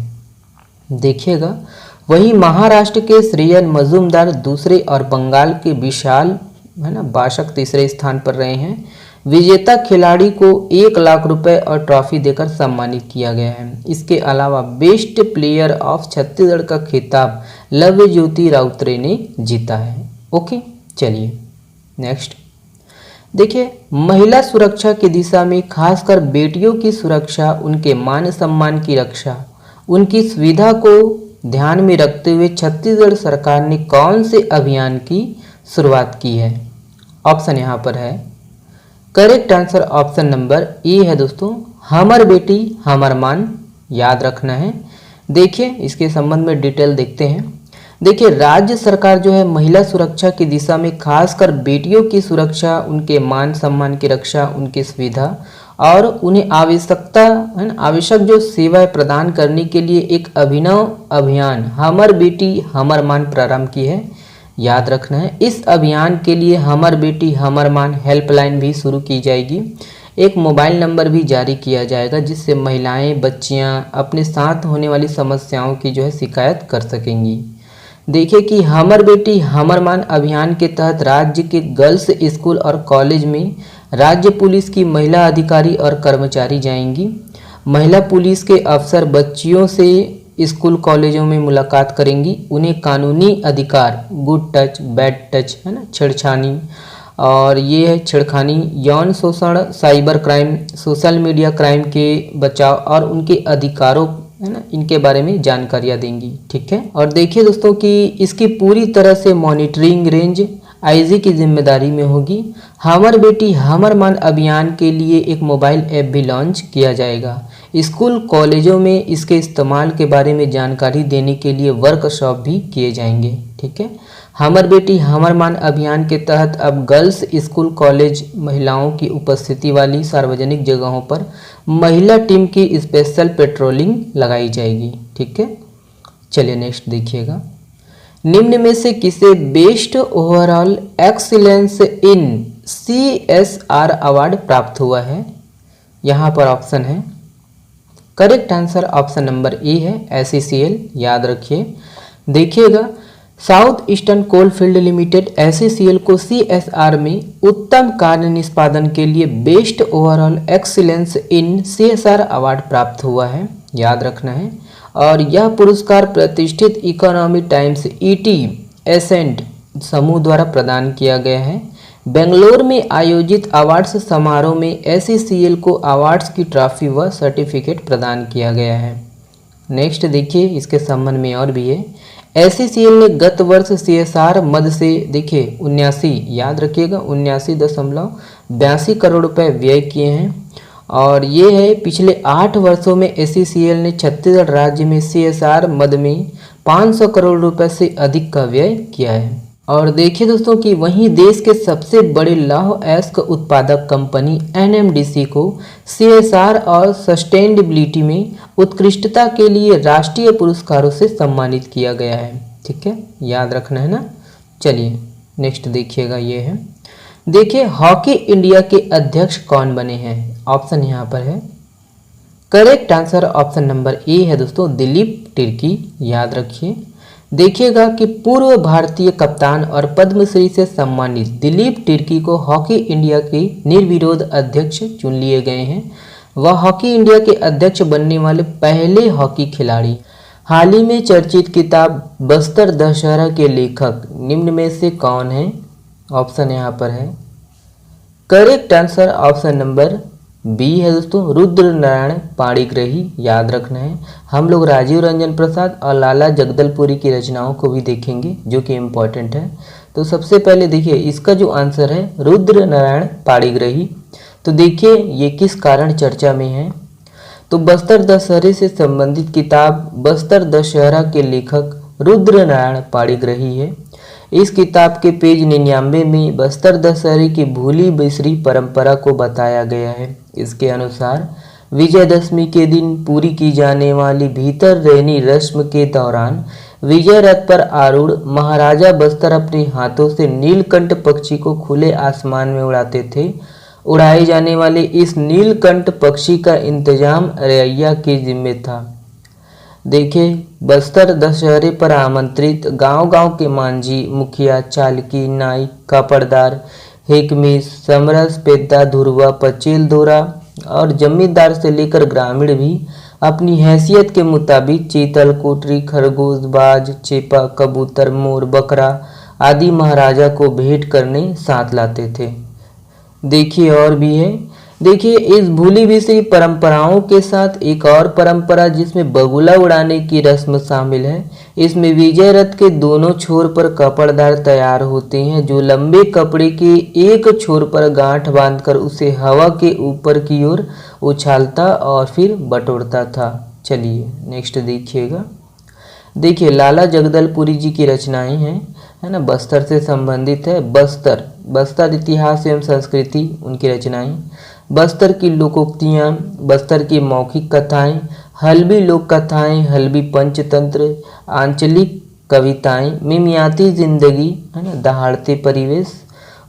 देखिएगा वहीं महाराष्ट्र के श्रेयन मजूमदार दूसरे और बंगाल के विशाल है ना बाशक तीसरे स्थान पर रहे हैं। विजेता खिलाड़ी को 1 लाख रुपए और ट्रॉफी देकर सम्मानित किया गया है। इसके अलावा बेस्ट प्लेयर ऑफ छत्तीसगढ़ का खिताब लव्य ज्योति राउतरे ने जीता है। ओके चलिए नेक्स्ट देखिए। महिला सुरक्षा की दिशा में खासकर बेटियों की सुरक्षा, उनके मान सम्मान की रक्षा, उनकी सुविधा को ध्यान में रखते हुए छत्तीसगढ़ सरकार ने कौन से अभियान की शुरुआत की है? ऑप्शन यहाँ पर है। Correct answer option number A है दोस्तों, हमर बेटी हमर मान, याद रखना है। देखिए इसके संबंध में डिटेल देखते हैं। देखिए राज्य सरकार जो है महिला सुरक्षा की दिशा में खासकर बेटियों की सुरक्षा, उनके मान सम्मान की रक्षा, उनकी सुविधा और उन्हें आवश्यकता है ना आवश्यक जो सेवाएं प्रदान करने के लिए एक अभिनव अभियान हमर बेटी हमर मान प्रारंभ की है। याद रखना है, इस अभियान के लिए हमर बेटी हमर मान हेल्पलाइन भी शुरू की जाएगी। एक मोबाइल नंबर भी जारी किया जाएगा जिससे महिलाएं बच्चियां अपने साथ होने वाली समस्याओं की जो है शिकायत कर सकेंगी। देखिए कि हमर बेटी हमर मान अभियान के तहत राज्य के गर्ल्स स्कूल और कॉलेज में राज्य पुलिस की महिला अधिकारी और कर्मचारी जाएंगी। महिला पुलिस के अफसर बच्चियों से स्कूल कॉलेजों में मुलाकात करेंगी, उन्हें कानूनी अधिकार, गुड टच बैड टच है ना, छेड़छानी और ये है छेड़खानी, यौन शोषण, cyber crime, social media crime के बचाव और उनके अधिकारों है ना, इनके बारे में जानकारियाँ देंगी। ठीक है, और देखिए दोस्तों कि इसकी पूरी तरह से मॉनिटरिंग रेंज आईजी की जिम्मेदारी में होगी। हमर बेटी हमर मान अभियान के लिए एक मोबाइल ऐप भी लॉन्च किया जाएगा। स्कूल कॉलेजों में इसके इस्तेमाल के बारे में जानकारी देने के लिए वर्कशॉप भी किए जाएंगे। ठीक है, हमर बेटी हमर मान अभियान के तहत अब गर्ल्स स्कूल कॉलेज महिलाओं की उपस्थिति वाली सार्वजनिक जगहों पर महिला टीम की स्पेशल पेट्रोलिंग लगाई जाएगी। ठीक है, चलिए नेक्स्ट देखिएगा, निम्न में से किसे best overall excellence in CSR award प्राप्त हुआ है? यहाँ पर ऑप्शन है, correct answer option number A है SECL। याद रखिए, देखिएगा south eastern coal field limited SECL को CSR में उत्तम कार्य निष्पादन के लिए best overall excellence in CSR award प्राप्त हुआ है। याद रखना है, और यह पुरस्कार प्रतिष्ठित इकोनॉमी टाइम्स ET एसेंट समूह द्वारा प्रदान किया गया है। बेंगलोर में आयोजित अवार्ड्स समारोह में SECL को अवार्ड्स की ट्रॉफी व सर्टिफिकेट प्रदान किया गया है। नेक्स्ट देखिए, इसके संबंध में और भी है, SECL ने गत वर्ष CSR मद से देखिए 79, याद रखिएगा 79.82 करोड़ रुपए व्यय किए हैं, और ये है पिछले 8 वर्षों में SECL ने छत्तीसगढ़ राज्य में CSR मद में 500 करोड़ रुपए से अधिक का व्यय किया है। और देखिए दोस्तों कि वहीं देश के सबसे बड़े लौह अयस्क उत्पादक कंपनी NMDC को CSR और सस्टेनेबिलिटी में उत्कृष्टता के लिए राष्ट्रीय पुरस्कारों से सम्मानित किया गया है। ठीक है, याद रखना है ना। चलिए नेक्स्ट देखिएगा, ये है, देखिए हॉकी इंडिया के अध्यक्ष कौन बने हैं? ऑप्शन यहाँ पर है, correct answer option number A है दोस्तों, दिलीप तिर्की। याद रखिए, देखिएगा कि पूर्व भारतीय कप्तान और पद्मश्री से सम्मानित दिलीप तिर्की को हॉकी इंडिया के निर्विरोध अध्यक्ष चुन लिए गए हैं। वह हॉकी इंडिया के अध्यक्ष बनने वाले पहले हॉकी खिलाड़ी। हाल ही में चर्चित किताब बस्तर दशहरा के लेखक निम्न में से कौन है? ऑप्शन यहाँ पर है, correct answer option number B है दोस्तों, रुद्र नारायण पाणिग्राही। याद रखना है, हम लोग राजीव रंजन प्रसाद और लाला जगदलपुरी की रचनाओं को भी देखेंगे जो कि इम्पोर्टेंट है। तो सबसे पहले देखिए इसका जो आंसर है रुद्र नारायण पाणिग्राही। तो देखिए ये किस कारण चर्चा में है, तो बस्तर दशहरे से संबंधित किताब बस्तर दशहरा के लेखक रुद्र नारायण पाणिग्राही है। इस किताब के पेज 99 में बस्तर दशहरे की भूली बिसरी परंपरा को बताया गया है। इसके अनुसार विजयदशमी के दिन पूरी की जाने वाली भीतर रहनी रस्म के दौरान विजय रथ पर आरूढ़ महाराजा बस्तर अपने हाथों से नीलकंठ पक्षी को खुले आसमान में उड़ाते थे। उड़ाए जाने वाले इस नीलकंठ पक्षी का इंतजाम रैया के जिम्मे था। देखिए बस्तर दशहरे पर आमंत्रित गांव-गांव के मांझी, मुखिया, चालकी, नाई, कापड़दार, हेकमीस, समरस, पेद्दा, धुरवा, पचेल, दोरा और जमींदार से लेकर ग्रामीण भी अपनी हैसियत के मुताबिक चीतल, कोटरी, खरगोश, बाज, चेपा, कबूतर, मोर, बकरा आदि महाराजा को भेंट करने साथ लाते थे। देखिए और भी है, देखिए इस भूली बिसरी परंपराओं के साथ एक और परंपरा जिसमें बगुला उड़ाने की रस्म शामिल है। इसमें विजय रथ के दोनों छोर पर कपड़दार तैयार होते हैं जो लंबे कपड़े के एक छोर पर गांठ बांधकर उसे हवा के ऊपर की ओर उछालता और फिर बटोरता था। चलिए नेक्स्ट देखिएगा, देखिए लाला जगदलपुरी जी की रचनाएं हैं, है ना, बस्तर से संबंधित है। बस्तर इतिहास एवं संस्कृति उनकी रचनाएं, बस्तर की लोकोक्तियाँ, बस्तर की मौखिक कथाएं, हल्बी लोक कथाएं, हल्बी पंचतंत्र, आंचलिक कविताएं, मिमियाती जिंदगी, है ना, दहाड़ते परिवेश।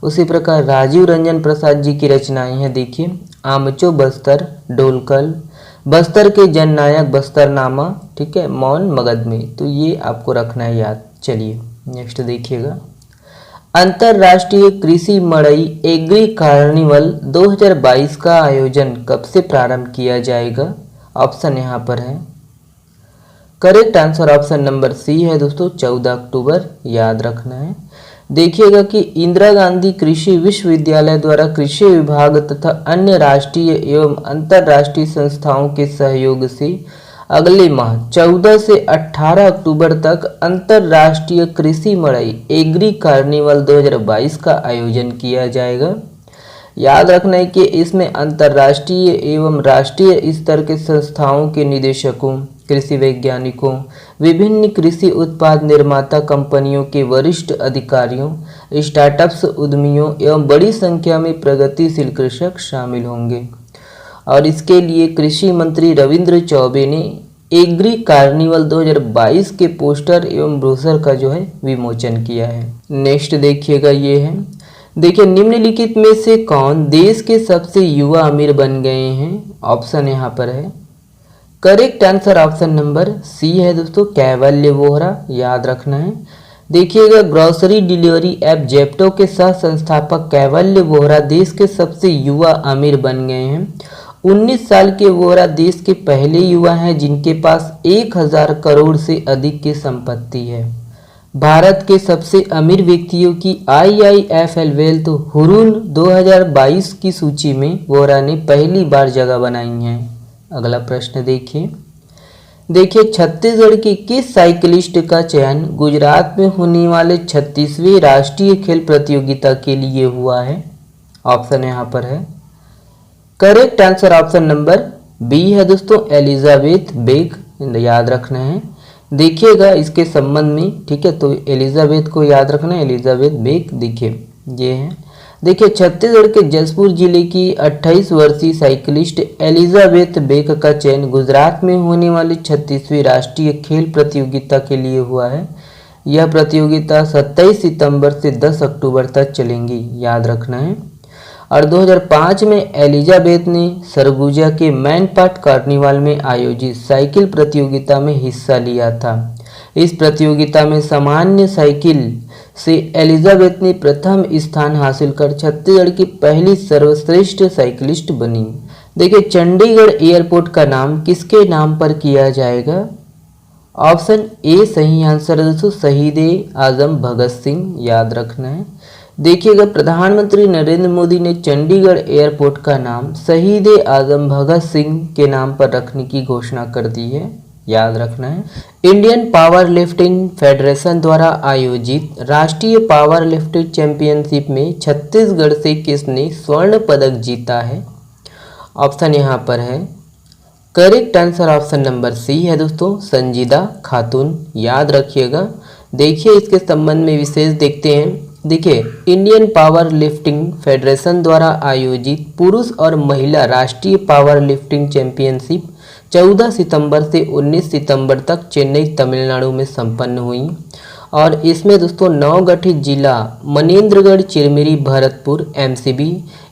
उसी प्रकार राजीव रंजन प्रसाद जी की रचनाएं हैं, देखिए आमचो बस्तर, ढोलकल, बस्तर के जननायक, बस्तरनामा, ठीक है, मौन मगध में। तो ये आपको रखना है याद। चलिए नेक्स्ट देखिएगा, अंतर्राष्ट्रीय कृषि मड़ई एग्री कार्निवल 2022 का आयोजन कब से प्रारंभ किया जाएगा? ऑप्शन यहाँ पर है, correct answer option number C है दोस्तों, 14 अक्टूबर, याद रखना है। देखिएगा कि इंदिरा गांधी कृषि विश्वविद्यालय द्वारा कृषि विभाग तथा अन्य राष्ट्रीय एवं अंतर्राष्ट्रीय संस्थाओं के सहयोग से अगले माह 14 से 18 अक्टूबर तक अंतर्राष्ट्रीय कृषि मड़ई एग्री कार्निवल 2022 का आयोजन किया जाएगा। याद रखना है कि इसमें अंतर्राष्ट्रीय एवं राष्ट्रीय स्तर के संस्थाओं के निदेशकों, कृषि वैज्ञानिकों, विभिन्न कृषि उत्पाद निर्माता कंपनियों के वरिष्ठ अधिकारियों, स्टार्टअप्स उद्यमियों एवं बड़ी संख्या में प्रगतिशील कृषक शामिल होंगे। और इसके लिए कृषि मंत्री रविंद्र चौबे ने एग्री कार्निवल 2022 के पोस्टर एवं ब्रोशर का जो है विमोचन किया है। नेक्स्ट देखिएगा, ये है, देखिए निम्नलिखित में से कौन देश के सबसे युवा अमीर बन गए हैं? ऑप्शन यहाँ पर है, correct answer option number C है दोस्तों, कैवल्य वोहरा, याद रखना है। देखिएगा ग्रोसरी डिलीवरी ऐप जेप्टो के सह संस्थापक कैवल्य वोहरा देश के सबसे युवा अमीर बन गए हैं। 19 साल के वोहरा देश के पहले युवा हैं जिनके पास 1000 करोड़ से अधिक की संपत्ति है। भारत के सबसे अमीर व्यक्तियों की IIFL वेल्थ हुरून 2022 की सूची में वोहरा ने पहली बार जगह बनाई है। अगला प्रश्न देखिए छत्तीसगढ़ के किस साइकिलिस्ट का चयन गुजरात में होने वाले 36वें राष्ट्रीय खेल प्रतियोगिता के लिए हुआ है? ऑप्शन यहाँ पर है, correct answer option number B है दोस्तों, एलिजाबेथ बेग, याद रखना है। देखिएगा इसके संबंध में, ठीक है, तो एलिजाबेथ को याद रखना है, एलिजाबेथ बेग। देखिए ये है, देखिए छत्तीसगढ़ के जसपुर जिले की 28 वर्षीय साइकिलिस्ट एलिजाबेथ बेग का चयन गुजरात में होने वाली 36वीं राष्ट्रीय खेल प्रतियोगिता के लिए हुआ है। यह प्रतियोगिता 27 सितंबर से 10 अक्टूबर तक चलेंगी, याद रखना है। और 2005 में एलिजाबेथ ने सरगुजा के मैनपाट कार्निवाल में आयोजित साइकिल प्रतियोगिता में हिस्सा लिया था। इस प्रतियोगिता में सामान्य साइकिल से एलिजाबेथ ने प्रथम स्थान हासिल कर छत्तीसगढ़ की पहली सर्वश्रेष्ठ साइकिलिस्ट बनी। देखिए चंडीगढ़ एयरपोर्ट का नाम किसके नाम पर किया जाएगा? ऑप्शन ए सही आंसर है दोस्तों, शहीद आजम भगत सिंह, याद रखना है। देखिएगा प्रधानमंत्री नरेंद्र मोदी ने चंडीगढ़ एयरपोर्ट का नाम शहीद आजम भगत सिंह के नाम पर रखने की घोषणा कर दी है, याद रखना है। इंडियन पावर लिफ्टिंग फेडरेशन द्वारा आयोजित राष्ट्रीय पावर लिफ्टिंग चैंपियनशिप में छत्तीसगढ़ से किसने स्वर्ण पदक जीता है? ऑप्शन यहाँ पर है, correct answer option number C है दोस्तों, संजीदा खातून, याद रखिएगा। देखिए इसके संबंध में विशेष देखते हैं। देखिए इंडियन पावर लिफ्टिंग फेडरेशन द्वारा आयोजित पुरुष और महिला राष्ट्रीय पावर लिफ्टिंग चैंपियनशिप 14 सितंबर से 19 सितंबर तक चेन्नई तमिलनाडु में संपन्न हुई। और इसमें दोस्तों नवगठित जिला मनेन्द्रगढ़ चिरमिरी भरतपुर MCB,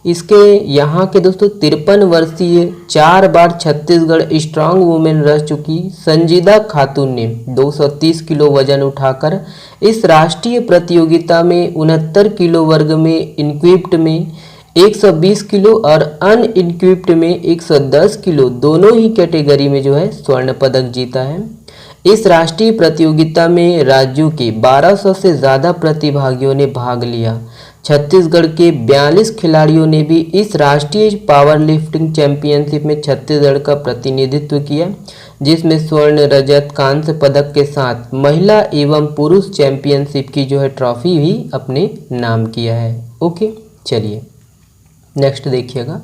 इसके यहाँ के दोस्तों 53 वर्षीय 4 बार छत्तीसगढ़ स्ट्रांग वुमेन रह चुकी संजीदा खातून ने 230 किलो वजन उठाकर इस राष्ट्रीय प्रतियोगिता में 69 किलो वर्ग में इनक्विप्ड में 120 किलो और अनइनक्विप्ड में 110 किलो दोनों ही कैटेगरी में जो है स्वर्ण पदक जीता है। इस राष्ट्रीय प्रतियोगिता में राज्यों के 1200 से ज़्यादा प्रतिभागियों ने भाग लिया। छत्तीसगढ़ के 42 खिलाड़ियों ने भी इस राष्ट्रीय पावर लिफ्टिंग चैंपियनशिप में छत्तीसगढ़ का प्रतिनिधित्व किया, जिसमें स्वर्ण, रजत, कांस्य पदक के साथ महिला एवं पुरुष चैंपियनशिप की जो है ट्रॉफी भी अपने नाम किया है। ओके, चलिए नेक्स्ट देखिएगा।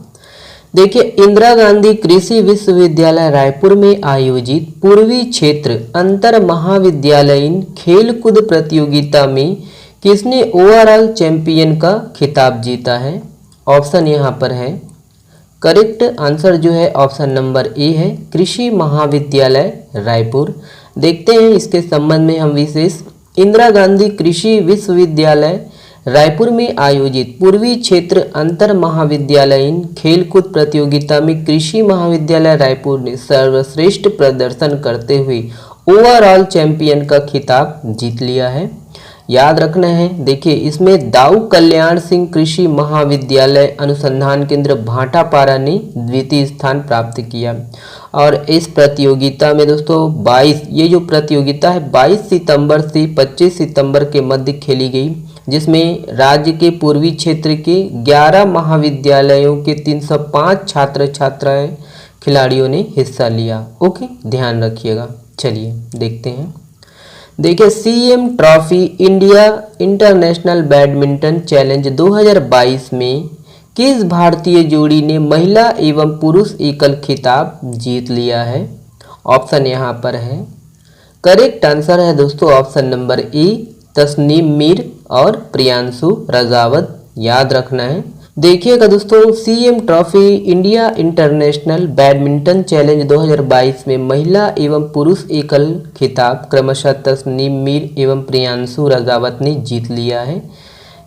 देखिए, इंदिरा गांधी कृषि विश्वविद्यालय रायपुर में आयोजित पूर्वी क्षेत्र अंतर महाविद्यालयीन खेलकूद प्रतियोगिता में किसने ओवरऑल चैंपियन का खिताब जीता है? ऑप्शन यहाँ पर है, करेक्ट आंसर जो है ऑप्शन नंबर ए है, कृषि महाविद्यालय रायपुर। देखते हैं इसके संबंध में हम विशेष। इंदिरा गांधी कृषि विश्वविद्यालय रायपुर में आयोजित पूर्वी क्षेत्र अंतर महाविद्यालयीन खेलकूद प्रतियोगिता में कृषि महाविद्यालय रायपुर ने सर्वश्रेष्ठ प्रदर्शन करते हुए ओवरऑल चैंपियन का खिताब जीत लिया है। याद रखना है, देखिए इसमें दाऊ कल्याण सिंह कृषि महाविद्यालय अनुसंधान केंद्र भाटापारा ने द्वितीय स्थान प्राप्त किया। और इस प्रतियोगिता में दोस्तों 22 ये जो प्रतियोगिता है 22 सितंबर से 25 सितंबर के मध्य खेली गई, जिसमें राज्य के पूर्वी क्षेत्र के 11 महाविद्यालयों के 305 छात्र छात्राएं खिलाड़ियों ने हिस्सा लिया। ओके, ध्यान रखिएगा। चलिए देखते हैं। देखिए, CM trophy India international badminton challenge 2022 में किस भारतीय जोड़ी ने महिला एवं पुरुष एकल खिताब जीत लिया है? ऑप्शन यहाँ पर है, करेक्ट आंसर है दोस्तों option number A, Tasnim Mir और प्रियांशु रजावत। याद रखना है। देखिएगा दोस्तों, CM trophy India international badminton challenge 2022 में महिला एवं पुरुष एकल खिताब क्रमशः तस्नीम मीर एवं प्रियांशु रजावत ने जीत लिया है।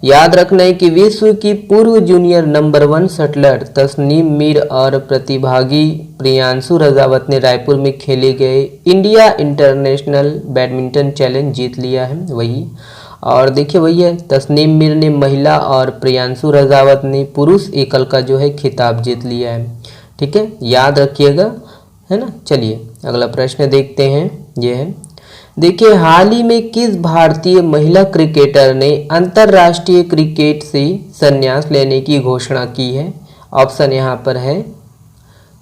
याद रखना है कि विश्व की पूर्व junior number 1 shuttler Tasnim Mir और प्रतिभागी प्रियांशु रजावत ने रायपुर में खेले गए इंडिया इंटरनेशनल बैडमिंटन चैलेंज जीत लिया है वही। और देखिए वही है, तस्नीम मीर ने महिला और प्रियांशु रजावत ने पुरुष एकल का जो है खिताब जीत लिया है। ठीक है, याद रखिएगा, है ना। चलिए अगला प्रश्न देखते हैं। ये है, देखिए हाल ही में किस भारतीय महिला क्रिकेटर ने अंतर्राष्ट्रीय क्रिकेट से संन्यास लेने की घोषणा की है? ऑप्शन यहाँ पर है,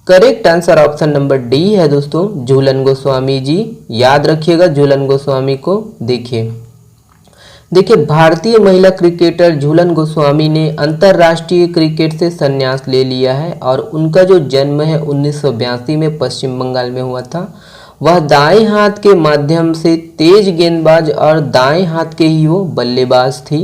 correct answer option number D है दोस्तों, झूलन गोस्वामी जी। याद रखिएगा झूलन गोस्वामी को। देखिए भारतीय महिला क्रिकेटर झूलन गोस्वामी ने अंतर्राष्ट्रीय क्रिकेट से संन्यास ले लिया है और उनका जो जन्म है 1982 में पश्चिम बंगाल में हुआ था। वह दाएं हाथ के माध्यम से तेज गेंदबाज और दाएं हाथ के ही वो बल्लेबाज थी।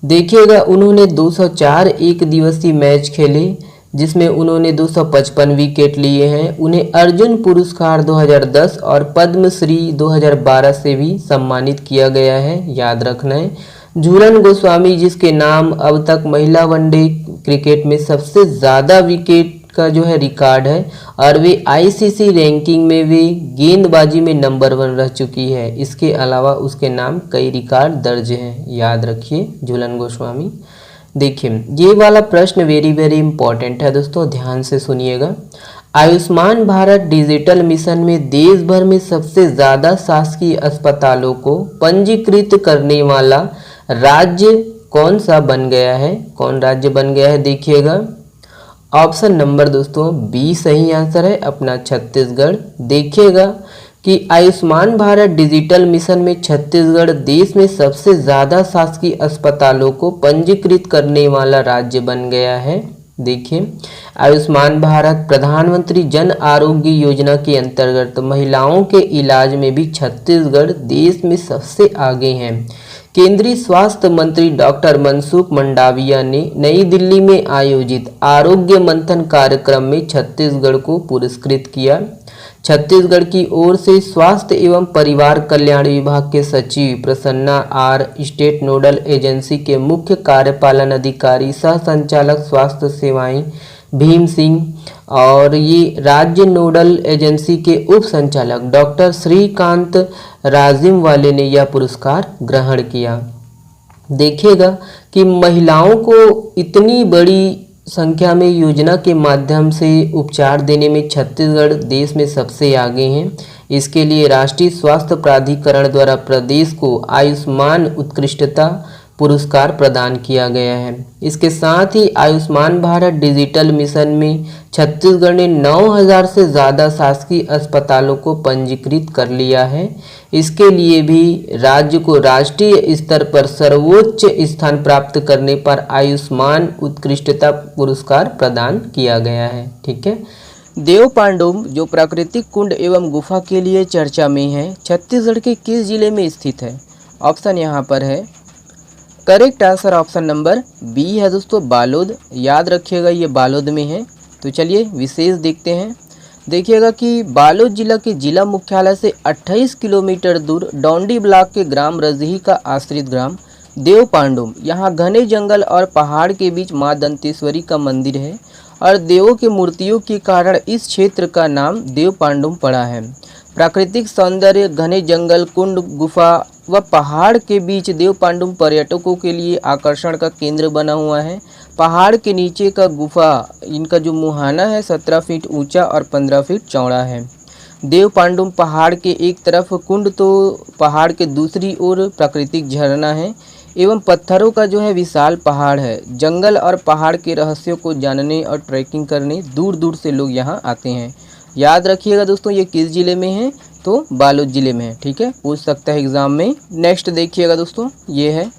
देखिएगा उन्होंने 204 एक दिवसीय मैच खेले जिसमें उन्होंने 255 विकेट लिए हैं। उन्हें अर्जुन पुरस्कार 2010 और पद्मश्री 2012 से भी सम्मानित किया गया है। याद रखना है, झूलन गोस्वामी जिसके नाम अब तक महिला वनडे क्रिकेट में सबसे ज़्यादा विकेट का जो है रिकॉर्ड है और वे आईसीसी रैंकिंग में वे गेंदबाजी में नंबर 1 रह चुकी है। इसके अलावा उसके नाम कई रिकॉर्ड दर्ज हैं। याद रखिए झूलन गोस्वामी। देखिए ये वाला प्रश्न वेरी इंपॉर्टेंट है दोस्तों, ध्यान से सुनिएगा। आयुष्मान भारत डिजिटल मिशन में देश भर में सबसे ज़्यादा शासकीय अस्पतालों को पंजीकृत करने वाला राज्य कौन सा बन गया है? कौन राज्य बन गया है? देखिएगा ऑप्शन नंबर दोस्तों बी सही आंसर है अपना छत्तीसगढ़। देखिएगा कि आयुष्मान भारत डिजिटल मिशन में छत्तीसगढ़ देश में सबसे ज़्यादा शासकीय अस्पतालों को पंजीकृत करने वाला राज्य बन गया है। देखिए आयुष्मान भारत प्रधानमंत्री जन आरोग्य योजना के अंतर्गत महिलाओं के इलाज में भी छत्तीसगढ़ देश में सबसे आगे हैं। केंद्रीय स्वास्थ्य मंत्री डॉक्टर मनसुख मंडाविया ने नई दिल्ली में आयोजित आरोग्य मंथन कार्यक्रम में छत्तीसगढ़ को पुरस्कृत किया। छत्तीसगढ़ की ओर से स्वास्थ्य एवं परिवार कल्याण विभाग के सचिव Prasanna R, state nodal agency के मुख्य कार्यपालन अधिकारी सह संचालक स्वास्थ्य सेवाएं भीम सिंह और ये राज्य नोडल एजेंसी के उप संचालक डॉक्टर श्रीकांत राजिम वाले ने यह पुरस्कार ग्रहण किया। देखिएगा कि महिलाओं को इतनी बड़ी संख्या में योजना के माध्यम से उपचार देने में छत्तीसगढ़ देश में सबसे आगे हैं। इसके लिए राष्ट्रीय स्वास्थ्य प्राधिकरण द्वारा प्रदेश को आयुष्मान उत्कृष्टता पुरस्कार प्रदान किया गया है। इसके साथ ही आयुष्मान भारत डिजिटल मिशन में छत्तीसगढ़ ने 9,000 से ज़्यादा शासकीय अस्पतालों को पंजीकृत कर लिया है। इसके लिए भी राज्य को राष्ट्रीय स्तर पर सर्वोच्च स्थान प्राप्त करने पर आयुष्मान उत्कृष्टता पुरस्कार प्रदान किया गया है। ठीक है। देव पांडुम जो प्राकृतिक कुंड एवं गुफा के लिए चर्चा में है, छत्तीसगढ़ के किस जिले में स्थित है? ऑप्शन यहाँ पर है, correct answer option number B है दोस्तों, बालोद। याद रखिएगा ये बालोद में है। तो चलिए विशेष देखते हैं। देखिएगा कि बालोद जिला के जिला मुख्यालय से 28 किलोमीटर दूर डौंडी ब्लॉक के ग्राम रजही का आश्रित ग्राम देव पांडुम, यहाँ घने जंगल और पहाड़ के बीच माँ दंतेश्वरी का मंदिर है और देवों की मूर्तियों के कारण इस क्षेत्र का नाम देव पांडुम पड़ा है। प्राकृतिक सौंदर्य, घने जंगल, कुंड, गुफा व पहाड़ के बीच देव पांडुम पर्यटकों के लिए आकर्षण का केंद्र बना हुआ है। पहाड़ के नीचे का गुफा, इनका जो मुहाना है 17 फीट ऊंचा और 15 फीट चौड़ा है। देव पांडुम पहाड़ के एक तरफ कुंड तो पहाड़ के दूसरी ओर प्राकृतिक झरना है एवं पत्थरों का जो है विशाल पहाड़ है। जंगल और पहाड़ के रहस्यों को जानने और ट्रैकिंग करने दूर दूर से लोग यहाँ आते हैं। याद रखिएगा दोस्तों ये किस जिले में है? तो बालोद जिले में है। ठीक है, पूछ सकता है एग्जाम में। नेक्स्ट देखिएगा दोस्तों, ये है,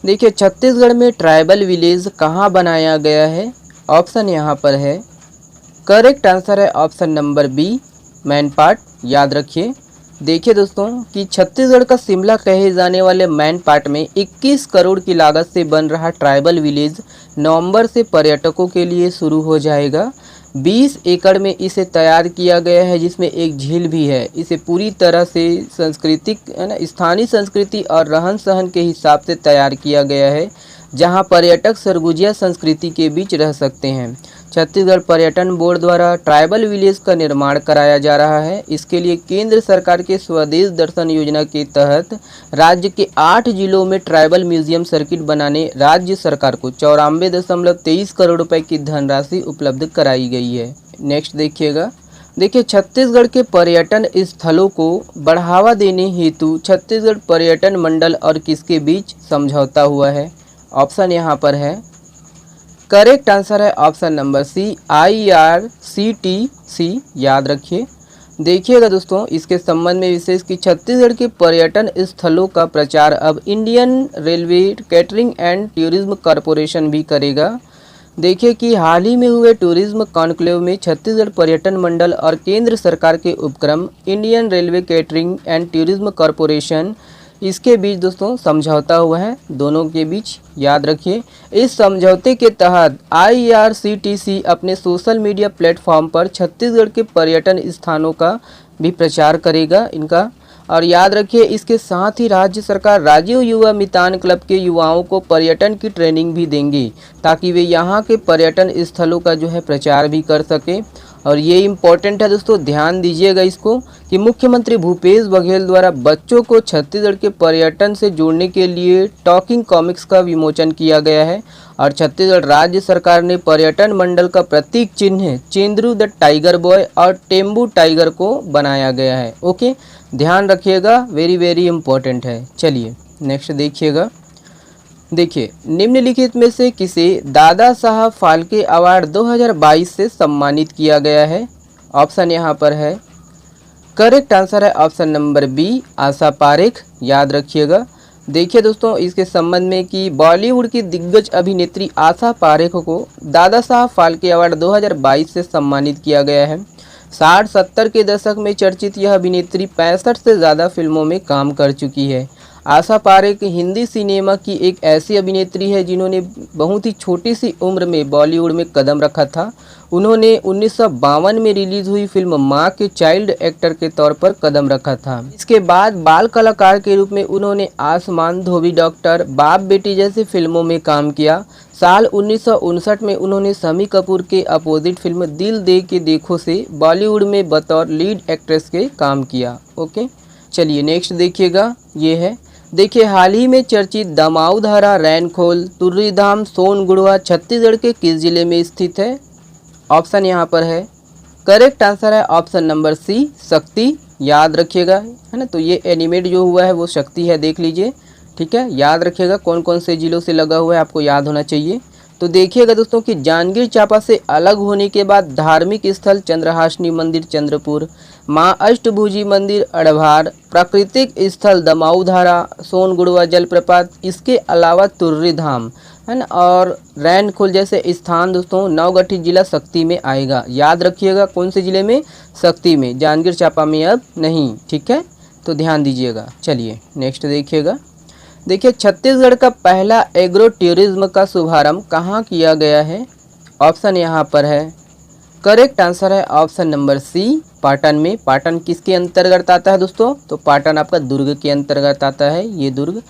देखिए छत्तीसगढ़ में ट्राइबल विलेज कहाँ बनाया गया है? ऑप्शन यहाँ पर है, करेक्ट आंसर है ऑप्शन नंबर बी, मैनपाट। याद रखिए। देखिए दोस्तों कि छत्तीसगढ़ का शिमला कहे जाने वाले मैनपाट में 21 करोड़ की लागत से बन रहा ट्राइबल विलेज नवंबर से पर्यटकों के लिए शुरू हो जाएगा। 20 एकड़ में इसे तैयार किया गया है, जिसमें एक झील भी है। इसे पूरी तरह से सांस्कृतिक स्थानीय संस्कृति और रहन सहन के हिसाब से तैयार किया गया है, जहां पर्यटक सरगुजिया संस्कृति के बीच रह सकते हैं। छत्तीसगढ़ पर्यटन बोर्ड द्वारा ट्राइबल विलेज का निर्माण कराया जा रहा है। इसके लिए केंद्र सरकार के स्वदेश दर्शन योजना के तहत राज्य के 8 जिलों में ट्राइबल म्यूजियम सर्किट बनाने राज्य सरकार को 94.23 करोड़ रुपए की धनराशि उपलब्ध कराई गई है। नेक्स्ट देखिएगा, देखिए छत्तीसगढ़ के पर्यटन स्थलों को बढ़ावा देने हेतु छत्तीसगढ़ पर्यटन मंडल और किसके बीच समझौता हुआ है? ऑप्शन यहाँ पर है, करेक्ट आंसर है ऑप्शन नंबर सी, IRCTC। याद रखिए। देखिएगा दोस्तों इसके संबंध में विशेष कि छत्तीसगढ़ के पर्यटन स्थलों का प्रचार अब Indian railway catering and tourism corporation भी करेगा। देखिए कि हाल ही में हुए टूरिज्म कॉन्क्लेव में छत्तीसगढ़ पर्यटन मंडल और केंद्र सरकार के उपक्रम Indian railway catering and tourism corporation, इसके बीच दोस्तों समझौता हुआ है, दोनों के बीच। याद रखिए। इस समझौते के तहत IRCTC अपने सोशल मीडिया प्लेटफॉर्म पर छत्तीसगढ़ के पर्यटन स्थानों का भी प्रचार करेगा इनका। और याद रखिए इसके साथ ही राज्य सरकार राजीव युवा मितान क्लब के युवाओं को पर्यटन की ट्रेनिंग भी देंगी, ताकि वे यहाँ के पर्यटन स्थलों का जो है प्रचार भी कर सके। और ये इम्पोर्टेंट है दोस्तों, ध्यान दीजिएगा इसको, कि मुख्यमंत्री भूपेश बघेल द्वारा बच्चों को छत्तीसगढ़ के पर्यटन से जोड़ने के लिए टॉकिंग कॉमिक्स का विमोचन किया गया है। और छत्तीसगढ़ राज्य सरकार ने पर्यटन मंडल का प्रतीक चिन्ह चेंद्रू द टाइगर बॉय और टेम्बू टाइगर को बनाया गया है। ओके, ध्यान रखिएगा, वेरी वेरी इंपॉर्टेंट है। चलिए नेक्स्ट देखिएगा। देखिए निम्नलिखित में से किसे दादा साहब फाल्के अवार्ड 2022 से सम्मानित किया गया है? ऑप्शन यहाँ पर है, करेक्ट आंसर है option number B, Asha Parekh. याद रखिएगा। देखिए दोस्तों इसके संबंध में कि बॉलीवुड की दिग्गज अभिनेत्री आशा पारेख को दादा साहब फाल्के अवार्ड 2022 से सम्मानित किया गया है। 60-70 के दशक में चर्चित यह अभिनेत्री 65 से ज़्यादा फिल्मों में काम कर चुकी है। आशा पारेख हिंदी सिनेमा की एक ऐसी अभिनेत्री है जिन्होंने बहुत ही छोटी सी उम्र में बॉलीवुड में कदम रखा था। उन्होंने 1952 में रिलीज हुई फिल्म माँ के चाइल्ड एक्टर के तौर पर कदम रखा था। इसके बाद बाल कलाकार के रूप में उन्होंने आसमान, धोबी डॉक्टर, बाप बेटी जैसी फिल्मों में काम किया। साल 1959 में उन्होंने शम्मी कपूर के अपोजिट फिल्म दिल दे के देखो से बॉलीवुड में बतौर लीड एक्ट्रेस के काम किया। ओके, चलिए नेक्स्ट देखिएगा। ये है, देखिए हाल ही में चर्चित दमाऊधारा, रैनखोल, तुर्रीधाम, सोनगुड़वा छत्तीसगढ़ के किस जिले में स्थित है? ऑप्शन यहाँ पर है, करेक्ट आंसर है ऑप्शन नंबर सी, शक्ति। याद रखिएगा, है ना। तो ये एनिमेट जो हुआ है वो शक्ति है, देख लीजिए। ठीक है, याद रखिएगा कौन कौन से जिलों से लगा हुआ है, आपको याद होना चाहिए। तो देखिएगा दोस्तों कि जांजगीर चांपा से अलग होने के बाद धार्मिक स्थल चंद्रहासनी मंदिर चंद्रपुर, माँ अष्टभुजी मंदिर अड़भार, प्राकृतिक स्थल दमाऊ धारा, सोनगुड़वा जलप्रपात, इसके अलावा तुर्री धाम है ना, और रैनखोल जैसे स्थान दोस्तों नवगठित जिला शक्ति में आएगा। याद रखिएगा कौन से जिले में, शक्ति में, जांजगीर चांपा में अब नहीं। ठीक है, तो ध्यान दीजिएगा। चलिए नेक्स्ट देखिएगा। देखिए छत्तीसगढ़ का पहला एग्रो टूरिज्म का शुभारंभ कहाँ किया गया है? ऑप्शन यहाँ पर है, करेक्ट आंसर है ऑप्शन नंबर सी, पाटन में। पाटन किसके अंतर्गत आता है दोस्तों? तो पाटन आपका दुर्ग के अंतर्गत आता है, ये दुर्ग।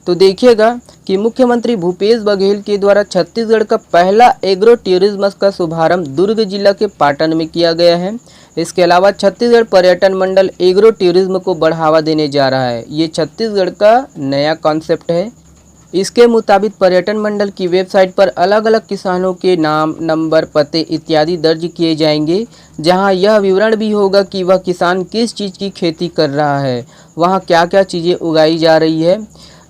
तो देखिएगा कि मुख्यमंत्री भूपेश बघेल के द्वारा छत्तीसगढ़ का पहला एग्रो टूरिज्म का शुभारंभ दुर्ग जिला के पाटन में किया गया है। इसके अलावा छत्तीसगढ़ पर्यटन मंडल एग्रो टूरिज्म को बढ़ावा देने जा रहा है। ये छत्तीसगढ़ का नया कॉन्सेप्ट है। इसके मुताबिक पर्यटन मंडल की वेबसाइट पर अलग अलग किसानों के नाम, नंबर, पते इत्यादि दर्ज किए जाएंगे, जहां यह विवरण भी होगा कि वह किसान किस चीज़ की खेती कर रहा है, वहां क्या क्या चीज़ें उगाई जा रही है।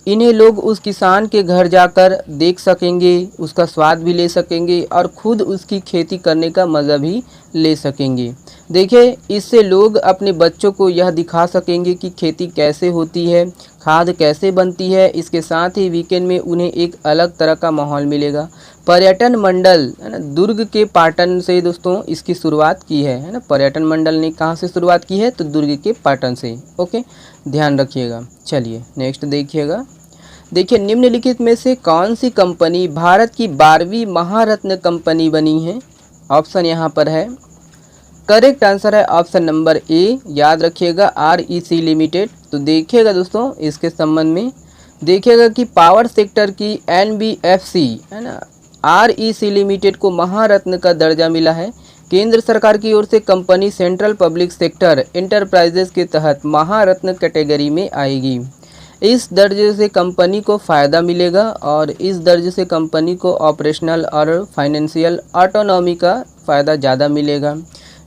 इन्हें लोग उस किसान के घर जाकर देख सकेंगे, उसका स्वाद भी ले सकेंगे और खुद उसकी खेती करने का मज़ा भी ले सकेंगे। देखिए इससे लोग अपने बच्चों को यह दिखा सकेंगे कि खेती कैसे होती है, खाद कैसे बनती है। इसके साथ ही वीकेंड में उन्हें एक अलग तरह का माहौल मिलेगा। पर्यटन मंडल है ना, दुर्ग के पाटन से दोस्तों इसकी शुरुआत की है ना। पर्यटन मंडल ने कहाँ से शुरुआत की है? तो दुर्ग के पाटन से। ओके, ध्यान रखिएगा। चलिए नेक्स्ट देखिएगा। देखिए निम्नलिखित में से कौन सी कंपनी भारत की 12वीं महारत्न कंपनी बनी है? ऑप्शन यहाँ पर है, करेक्ट आंसर है ऑप्शन नंबर ए, याद रखिएगा REC लिमिटेड। तो देखिएगा दोस्तों इसके संबंध में देखिएगा कि पावर सेक्टर की NBFC है ना, REC लिमिटेड को महारत्न का दर्जा मिला है। केंद्र सरकार की ओर से company central public sector enterprises के तहत महारत्न कैटेगरी में आएगी। इस दर्जे से कंपनी को फ़ायदा मिलेगा और इस दर्जे से कंपनी को ऑपरेशनल और फाइनेंशियल ऑटोनॉमी का फ़ायदा ज़्यादा मिलेगा।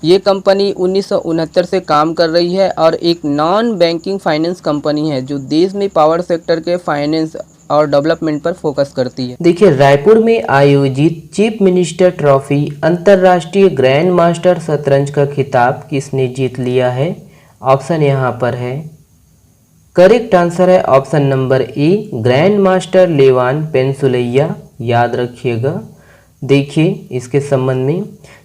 ये कंपनी 1969 से काम कर रही है और एक नॉन बैंकिंग फाइनेंस कंपनी है जो देश में पावर सेक्टर के फाइनेंस और डेवलपमेंट पर फोकस करती है। देखिए रायपुर में आयोजित चीफ मिनिस्टर ट्रॉफी अंतर्राष्ट्रीय ग्रैंड मास्टर शतरंज का खिताब किसने जीत लिया है? ऑप्शन यहाँ पर है, करेक्ट आंसर है ऑप्शन नंबर ए, ग्रैंड मास्टर लेवान पेंसुलैया। याद रखिएगा। देखिए इसके संबंध में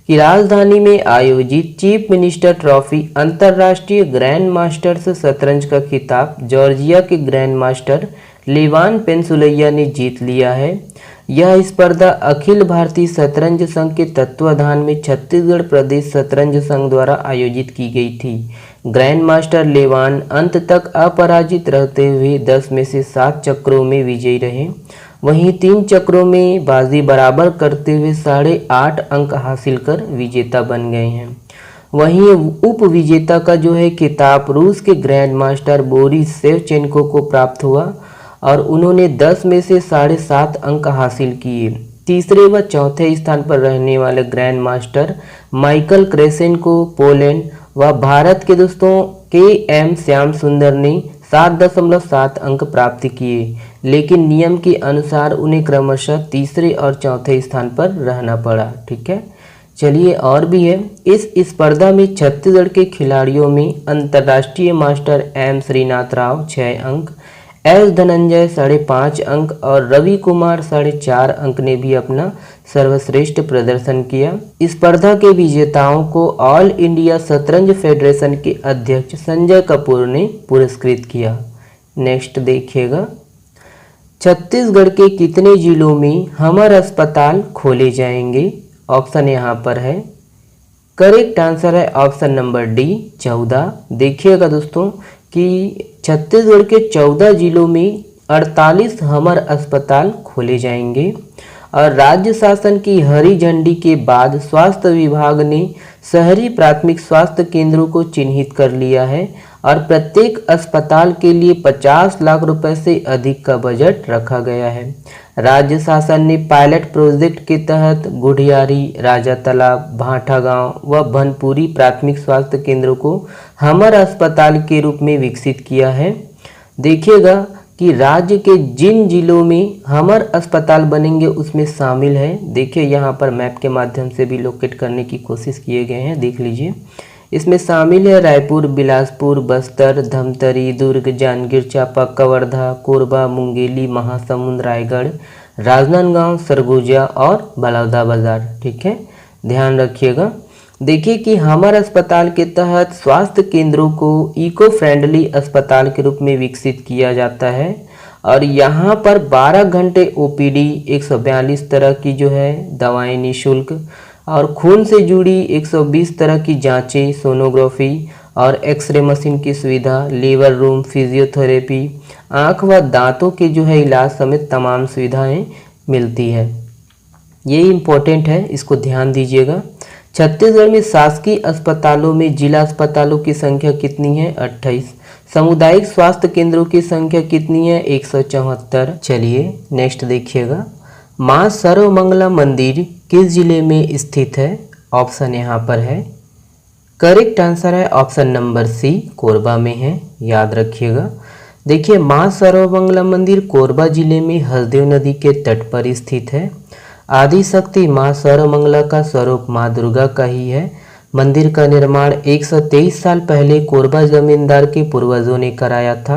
कि राजधानी में आयोजित चीफ मिनिस्टर ट्रॉफी अंतर्राष्ट्रीय ग्रैंड मास्टर्स शतरंज का खिताब जॉर्जिया के ग्रैंड मास्टर लेवान पेंसुलैया ने जीत लिया है। यह स्पर्धा अखिल भारतीय शतरंज संघ के तत्वाधान में छत्तीसगढ़ प्रदेश शतरंज संघ द्वारा आयोजित की गई थी। ग्रैंड मास्टर लेवान अंत तक अपराजित रहते हुए 10 में से 7 चक्रों में विजयी रहे। वहीं 3 चक्रों में बाजी बराबर करते हुए 8.5 अंक हासिल कर विजेता बन गए हैं। वहीं उप विजेता का जो है खिताब रूस के ग्रैंड मास्टर बोरिस शेवचेंको को प्राप्त हुआ और उन्होंने 10 में से 7.5 अंक हासिल किए। तीसरे व चौथे स्थान पर रहने वाले ग्रैंड मास्टर माइकल क्रेसेंको पोलैंड व भारत के दोस्तों KM श्याम सुंदर ने 7.7 अंक प्राप्त किए, लेकिन नियम के अनुसार उन्हें क्रमशः तीसरे और चौथे स्थान पर रहना पड़ा। ठीक है, चलिए और भी है। इस स्पर्धा में छत्तीसगढ़ के खिलाड़ियों में अंतर्राष्ट्रीय मास्टर M श्रीनाथ राव 6 अंक, S धनंजय 5.5 अंक और रवि कुमार 4.5 अंक ने भी अपना सर्वश्रेष्ठ प्रदर्शन किया। स्पर्धा के विजेताओं को ऑल इंडिया शतरंज फेडरेशन के अध्यक्ष संजय कपूर ने पुरस्कृत किया। नेक्स्ट देखिएगा, छत्तीसगढ़ के कितने जिलों में हमर अस्पताल खोले जाएंगे? ऑप्शन यहाँ पर है, करेक्ट आंसर है ऑप्शन नंबर डी, 14। देखिएगा दोस्तों कि छत्तीसगढ़ के 14 जिलों में 48 हमर अस्पताल खोले जाएंगे और राज्य शासन की हरी झंडी के बाद स्वास्थ्य विभाग ने शहरी प्राथमिक स्वास्थ्य केंद्रों को चिन्हित कर लिया है और प्रत्येक अस्पताल के लिए 50 लाख रुपए से अधिक का बजट रखा गया है। राज्य शासन ने पायलट प्रोजेक्ट के तहत गुढ़ियारी, राजा तालाब, भाटा गांव व भनपुरी प्राथमिक स्वास्थ्य केंद्रों को हमर अस्पताल के रूप में विकसित किया है। देखिएगा कि राज्य के जिन जिलों में हमर अस्पताल बनेंगे उसमें शामिल है। देखिए यहाँ पर मैप के माध्यम से भी लोकेट करने की कोशिश किए गए हैं, देख लीजिए। इसमें शामिल है रायपुर, बिलासपुर, बस्तर, धमतरी, दुर्ग, जांजगीर चांपा, कवर्धा, कोरबा, मुंगेली, महासमुंद, रायगढ़, राजनांदगांव, सरगुजा और बलौदाबाजार। ठीक है, ध्यान रखिएगा। देखिए कि हमारे अस्पताल के तहत स्वास्थ्य केंद्रों को इको फ्रेंडली अस्पताल के रूप में विकसित किया जाता है और यहाँ पर 12 घंटे ओपीडी, 142 तरह की जो है दवाएं निःशुल्क और खून से जुड़ी 120 तरह की जांचें, सोनोग्राफी और एक्सरे मशीन की सुविधा, लीवर रूम, फिजियोथेरेपी, आँख व दांतों के जो है इलाज समेत तमाम सुविधाएं मिलती है। ये इम्पोर्टेंट है, इसको ध्यान दीजिएगा। छत्तीसगढ़ में शासकीय अस्पतालों में जिला अस्पतालों की संख्या कितनी है? 28। सामुदायिक स्वास्थ्य केंद्रों की संख्या कितनी है? 174। चलिए नेक्स्ट देखिएगा। माँ सर्वमंगला मंदिर किस जिले में स्थित है? ऑप्शन यहाँ पर है, करेक्ट आंसर है ऑप्शन नंबर सी, कोरबा में है, याद रखिएगा। देखिए माँ सर्वमंगला मंदिर कोरबा जिले में हसदेव नदी के तट पर स्थित है। आदिशक्ति माँ सर्वमंगला का स्वरूप माँ दुर्गा का ही है। मंदिर का निर्माण 123 साल पहले कोरबा जमींदार के पूर्वजों ने कराया था।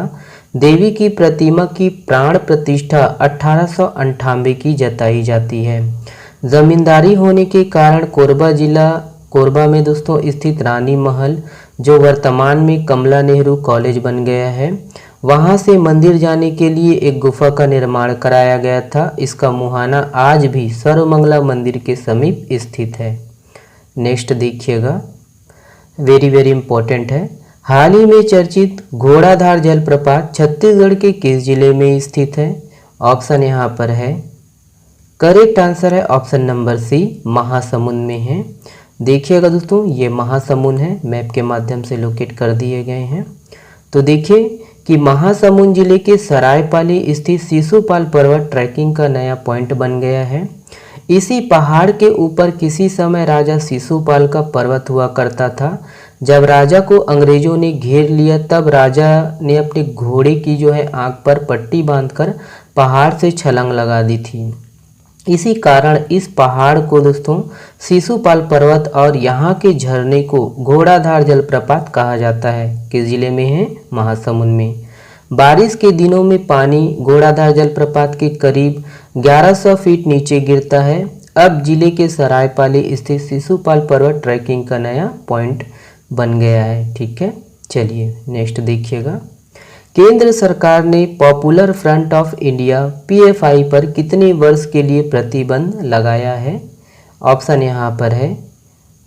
देवी की प्रतिमा की प्राण प्रतिष्ठा 1898 की जताई जाती है। जमींदारी होने के कारण कोरबा में दोस्तों स्थित रानी महल, जो वर्तमान में कमला नेहरू कॉलेज बन गया है, वहां से मंदिर जाने के लिए एक गुफा का निर्माण कराया गया था। इसका मुहाना आज भी सर्वमंगला मंदिर के समीप स्थित है। नेक्स्ट देखिएगा, वेरी वेरी इंपॉर्टेंट है। हाल ही में चर्चित घोड़ाधार जलप्रपात छत्तीसगढ़ के किस जिले में स्थित है? ऑप्शन यहाँ पर है, करेक्ट आंसर है ऑप्शन नंबर सी, महासमुंद में है। देखिएगा दोस्तों, ये महासमुंद है, मैप के माध्यम से लोकेट कर दिए गए हैं। तो देखिए कि महासमुंद जिले के सरायपाली स्थित शिशुपाल पर्वत ट्रैकिंग का नया पॉइंट बन गया है। इसी पहाड़ के ऊपर किसी समय राजा शिशुपाल का पर्वत हुआ करता था। जब राजा को अंग्रेजों ने घेर लिया तब राजा ने अपने घोड़े की जो है आंख पर पट्टी बांधकर पहाड़ से छलांग लगा दी थी। इसी कारण इस पहाड़ को दोस्तों शिशुपाल पर्वत और यहाँ के झरने को घोड़ाधार जलप्रपात कहा जाता है। किस जिले में है? महासमुंद में। बारिश के दिनों में पानी घोड़ाधार जलप्रपात के करीब 1100 फीट नीचे गिरता है। अब जिले के सरायपाली स्थित शिशुपाल पर्वत ट्रैकिंग का नया पॉइंट बन गया है। ठीक है, चलिए नेक्स्ट देखिएगा। केंद्र सरकार ने popular front of India PFI पर कितने वर्ष के लिए प्रतिबंध लगाया है? ऑप्शन यहाँ पर है,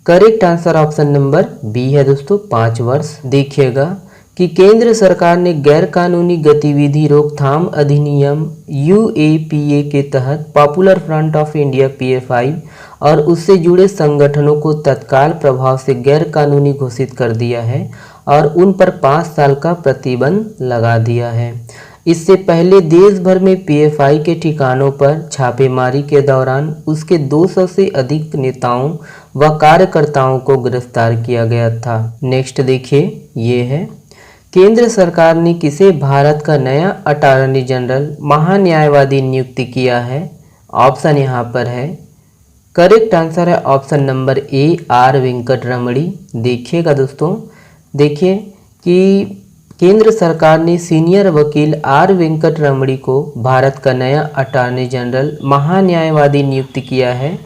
correct answer option number B है दोस्तों, 5 वर्ष। देखिएगा कि केंद्र सरकार ने गैरकानूनी गतिविधि रोकथाम अधिनियम UAPA के तहत popular front of India PFI और उससे जुड़े संगठनों को तत्काल प्रभाव से गैरकानूनी घोषित कर दिया है और उन पर 5 साल का प्रतिबंध लगा दिया है। इससे पहले देश भर में PFI के ठिकानों पर छापेमारी के दौरान उसके 200 से अधिक नेताओं व कार्यकर्ताओं को गिरफ्तार किया गया था। नेक्स्ट देखिए, ये है, केंद्र सरकार ने किसे भारत का नया अटॉर्नी जनरल महान्यायवादी नियुक्त किया है? ऑप्शन यहाँ पर है, करेक्ट आंसर है ऑप्शन नंबर ए, R वेंकटरमणी। देखिएगा दोस्तों, देखिए कि केंद्र सरकार ने सीनियर वकील R वेंकटरमणी को भारत का नया अटॉर्नी जनरल महान्यायवादी नियुक्त किया है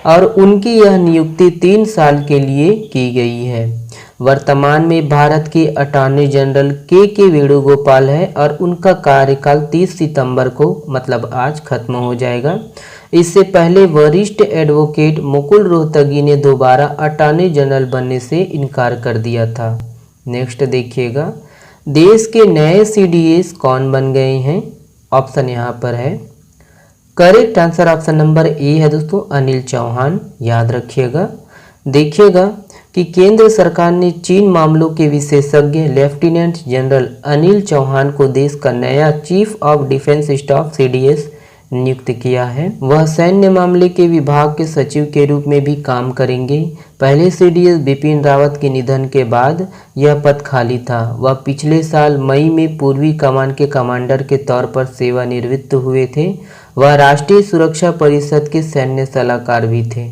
और उनकी यह नियुक्ति 3 साल के लिए की गई है। वर्तमान में भारत के अटॉर्नी जनरल के वेणुगोपाल है और उनका कार्यकाल 30 सितंबर को मतलब आज खत्म हो जाएगा। इससे पहले वरिष्ठ एडवोकेट मुकुल रोहतगी ने दोबारा अटॉर्नी जनरल बनने से इनकार कर दिया था। नेक्स्ट देखिएगा, देश के नए CDS कौन बन गए हैं? ऑप्शन यहाँ पर है, correct answer option number A है दोस्तों, अनिल चौहान। याद रखिएगा। देखिएगा कि केंद्र सरकार ने चीन मामलों के विशेषज्ञ लेफ्टिनेंट जनरल अनिल चौहान को देश का नया chief of defence staff CDS नियुक्त किया है। वह सैन्य मामले के विभाग के सचिव के रूप में भी काम करेंगे। पहले सीडीएस बिपिन रावत के निधन के बाद यह पद खाली था। वह पिछले साल मई में पूर्वी कमान के कमांडर के तौर पर सेवानिवृत्त हुए थे। वह राष्ट्रीय सुरक्षा परिषद के सैन्य सलाहकार भी थे।